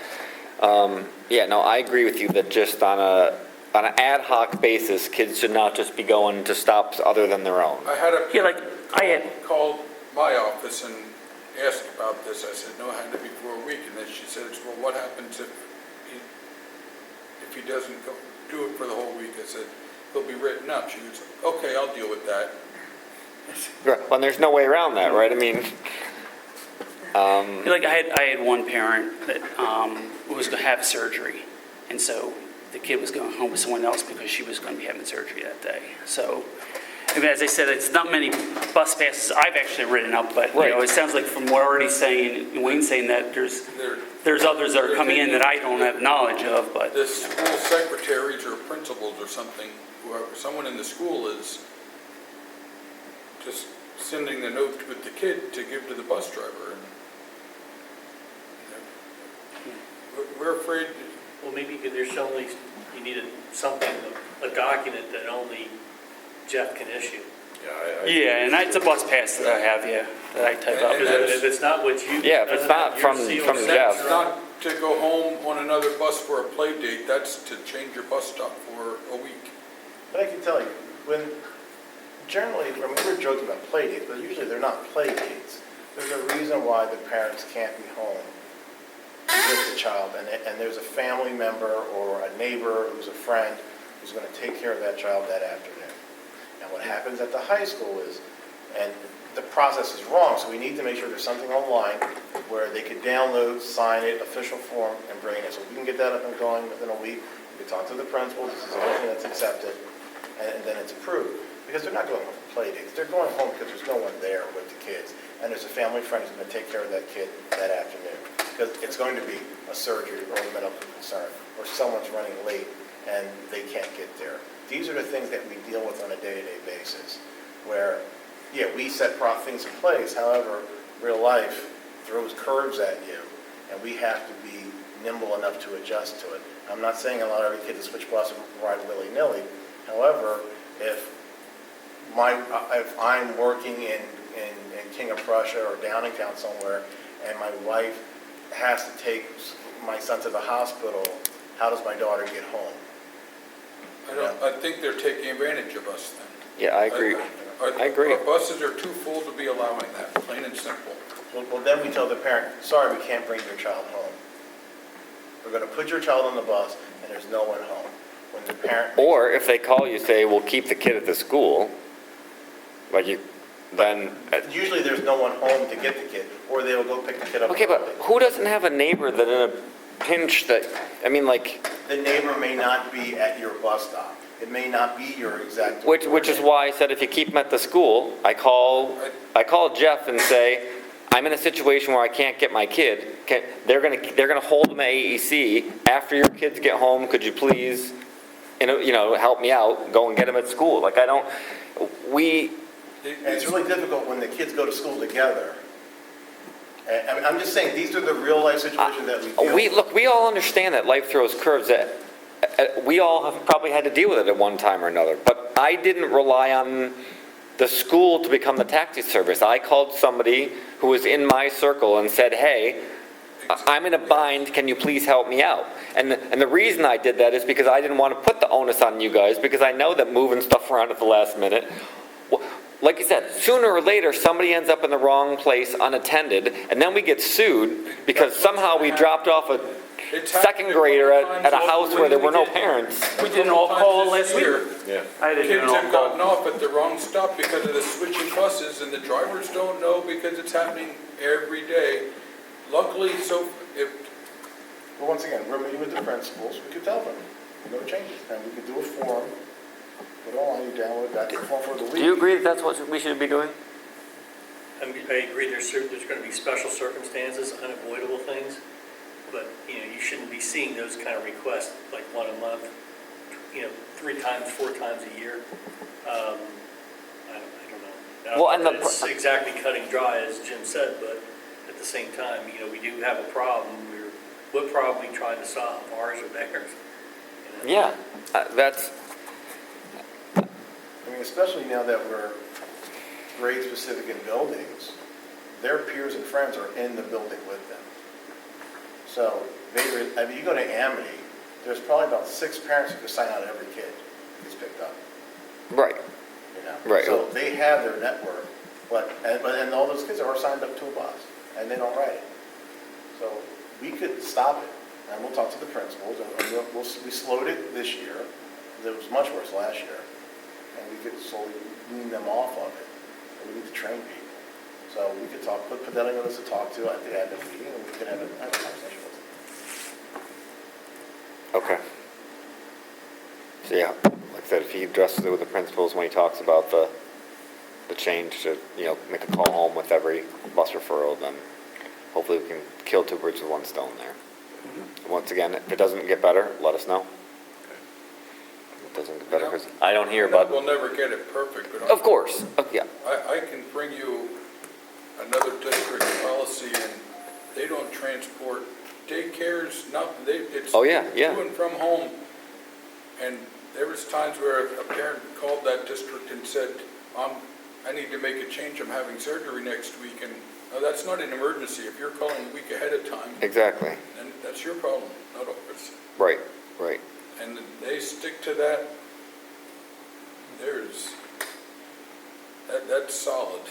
yeah, no, I agree with you that just on an ad hoc basis, kids should not just be going to stops other than their own. I had a Yeah, like, I had, called my office and asked about this. I said, no, it had to be for a week. And then she said, well, what happens if he doesn't go do it for the whole week? I said, he'll be written up. She goes, okay, I'll deal with that. Right, well, there's no way around that, right? I mean, like, I had one parent that was going to have surgery, and so the kid was going home with someone else because she was going to be having surgery that day. So, I mean, as I said, it's not many bus passes I've actually written up, but, Right. it sounds like from what we're already saying, Wayne's saying that They're, there's others that are coming in that I don't have knowledge of, but, the school secretaries or principals or something, whoever, someone in the school is just sending the note with the kid to give to the bus driver. And we're afraid, Well, maybe there's only, you needed something, a document that only Jeff can issue. yeah, and that's a bus pass that I have, yeah, that I type up. And If it's not what you. Yeah, if it's not from that's Jeff. not to go home on another bus for a play date, that's to change your bus stop for a week. But I can tell you, generally, I mean, we're joking about play dates, but usually they're not play dates. There's a reason why the parents can't be home with the child, and there's a family member or a neighbor who's a friend who's going to take care of that child that afternoon. And what happens at the high school is, and the process is wrong, so we need to make sure there's something online where they could download, sign it, official form, and bring it in. So we can get that up and going within a week. We can talk to the principal, this is the only thing that's accepted, and then it's approved. Because they're not going home for play dates, they're going home because there's no one there with the kids. And there's a family friend who's going to take care of that kid that afternoon. Because it's going to be a surgery or a medical concern, or someone's running late and they can't get there. These are the things that we deal with on a day-to-day basis, where, yeah, we set things in place, however, real life throws curves at you, and we have to be nimble enough to adjust to it. I'm not saying allow every kid to switch bus and ride willy-nilly. However, if I'm working in King of Prussia or Downingtown somewhere, and my wife has to take my son to the hospital, how does my daughter get home? I think they're taking advantage of us then. Yeah, I agree. I agree. Our buses are too full to be allowing that, plain and simple. Well, then we tell the parent, sorry, we can't bring your child home. We're going to put your child on the bus, and there's no one home. When the parent... Or if they call you, say, we'll keep the kid at the school, like you, then... Usually there's no one home to get the kid, or they'll go pick the kid up. Okay, but early. who doesn't have a neighbor that in a pinch that, I mean, like, The neighbor may not be at your bus stop. It may not be your exact... which is why I said if you keep them at the school, I call Jeff and say, I'm in a situation where I can't get my kid. They're gonna hold them at AEC. After your kids get home, could you please, help me out, go and get them at school? Like, And it's really difficult when the kids go to school together. I mean, I'm just saying, these are the real-life situations that we deal with. Look, we all understand that life throws curves. That we all have probably had to deal with it at one time or another. But I didn't rely on the school to become the taxi service. I called somebody who was in my circle and said, hey, I'm in a bind, can you please help me out? And the reason I did that is because I didn't want to put the onus on you guys, because I know that moving stuff around at the last minute, like you said, sooner or later, somebody ends up in the wrong place unattended, and then we get sued because somehow we dropped off a second grader at a house where there were no parents. We didn't all call last week. Yeah. I didn't Kids all have call. gotten off at the wrong stop because of the switching buses, and the drivers don't know because it's happening every day. Luckily, But once again, we're meeting with the principals, we could tell them, no changes, and we could do a form, put it on, you download that form for the week. Do you agree that that's what we should be doing? I agree, there's going to be special circumstances, unavoidable things, but, you shouldn't be seeing those kind of requests, like one a month, 3 times, 4 times a year. I don't know. Well, and It's exactly cutting dry, as Jim said, but at the same time, we do have a problem. What problem are we trying to solve, ours or theirs? Yeah, that's, I mean, especially now that we're grade-specific in buildings, their peers and friends are in the building with them. So, you go to Amity, there's probably about 6 parents who can sign out every kid who's picked up. right. Right. So they have their network, and all those kids are signed up to a bus, and they don't ride it. So we could stop it, and we'll talk to the principals, and we slowed it this year. It was much worse last year, and we could slowly wean them off of it. And we need to train people. So we could put that on the list to talk to at the admin meeting, and we could have a conversation with them. Okay. So yeah, like I said, if he addresses it with the principals when he talks about the change to, make a call home with every bus referral, then hopefully we can kill 2 birds with 1 stone there. Once again, if it doesn't get better, let us know. It doesn't get better, because I don't hear about... we'll never get it perfect, but Of course, yeah. I can bring you another district policy, and they don't transport daycares, nothing, it's Oh, yeah. to and from home. And there was times where a parent called that district and said, I need to make a change, I'm having surgery next week, and no, that's not an emergency. If you're calling a week ahead of time, Exactly. then that's your problem, not ours. Right. And they stick to that is, that's solid,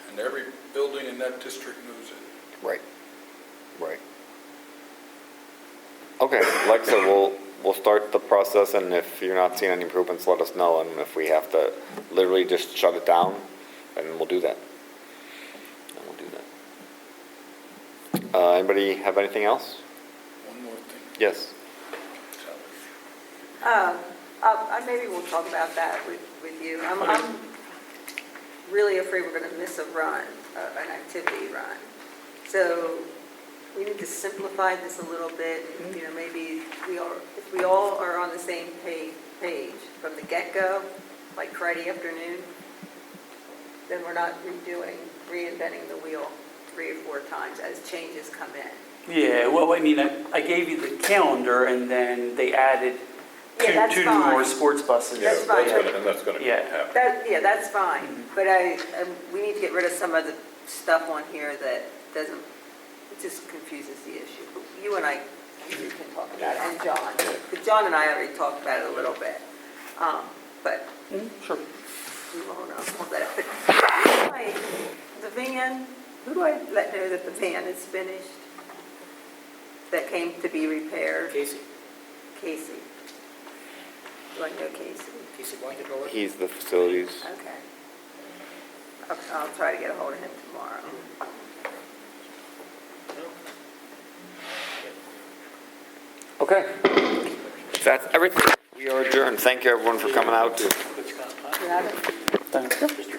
and every building in that district knows it. Right. Right. Okay, like I said, we'll start the process, and if you're not seeing any improvements, let us know, and if we have to literally just shut it down, then we'll do that. And we'll do that. Anybody have anything else? One more thing. Yes. Maybe we'll talk about that with you. I'm really afraid we're going to miss a run, an activity run. So we need to simplify this a little bit. You know, maybe if we all are on the same page from the get-go, like Friday afternoon, then we're not reinventing the wheel 3 or 4 times as changes come in. Yeah, well, I mean, I gave you the calendar, and then they added Yeah, that's two fine. more sports buses. That's fine. And that's gonna Yeah. happen. Yeah, that's fine, but we need to get rid of some of the stuff on here that doesn't, it just confuses the issue. You and I can talk about it, and John, because John and I already talked about it a little bit, but Sure. we won't know that. But the van, who do I let know that the van is finished? That came to be repaired? Casey, Casey. Do I know Casey? Casey Blanket Roller? He's the facilities. Okay. I'll try to get a hold of him tomorrow. Okay. That's everything. We are adjourned. Thank you, everyone, for coming out. You have it? Thank you.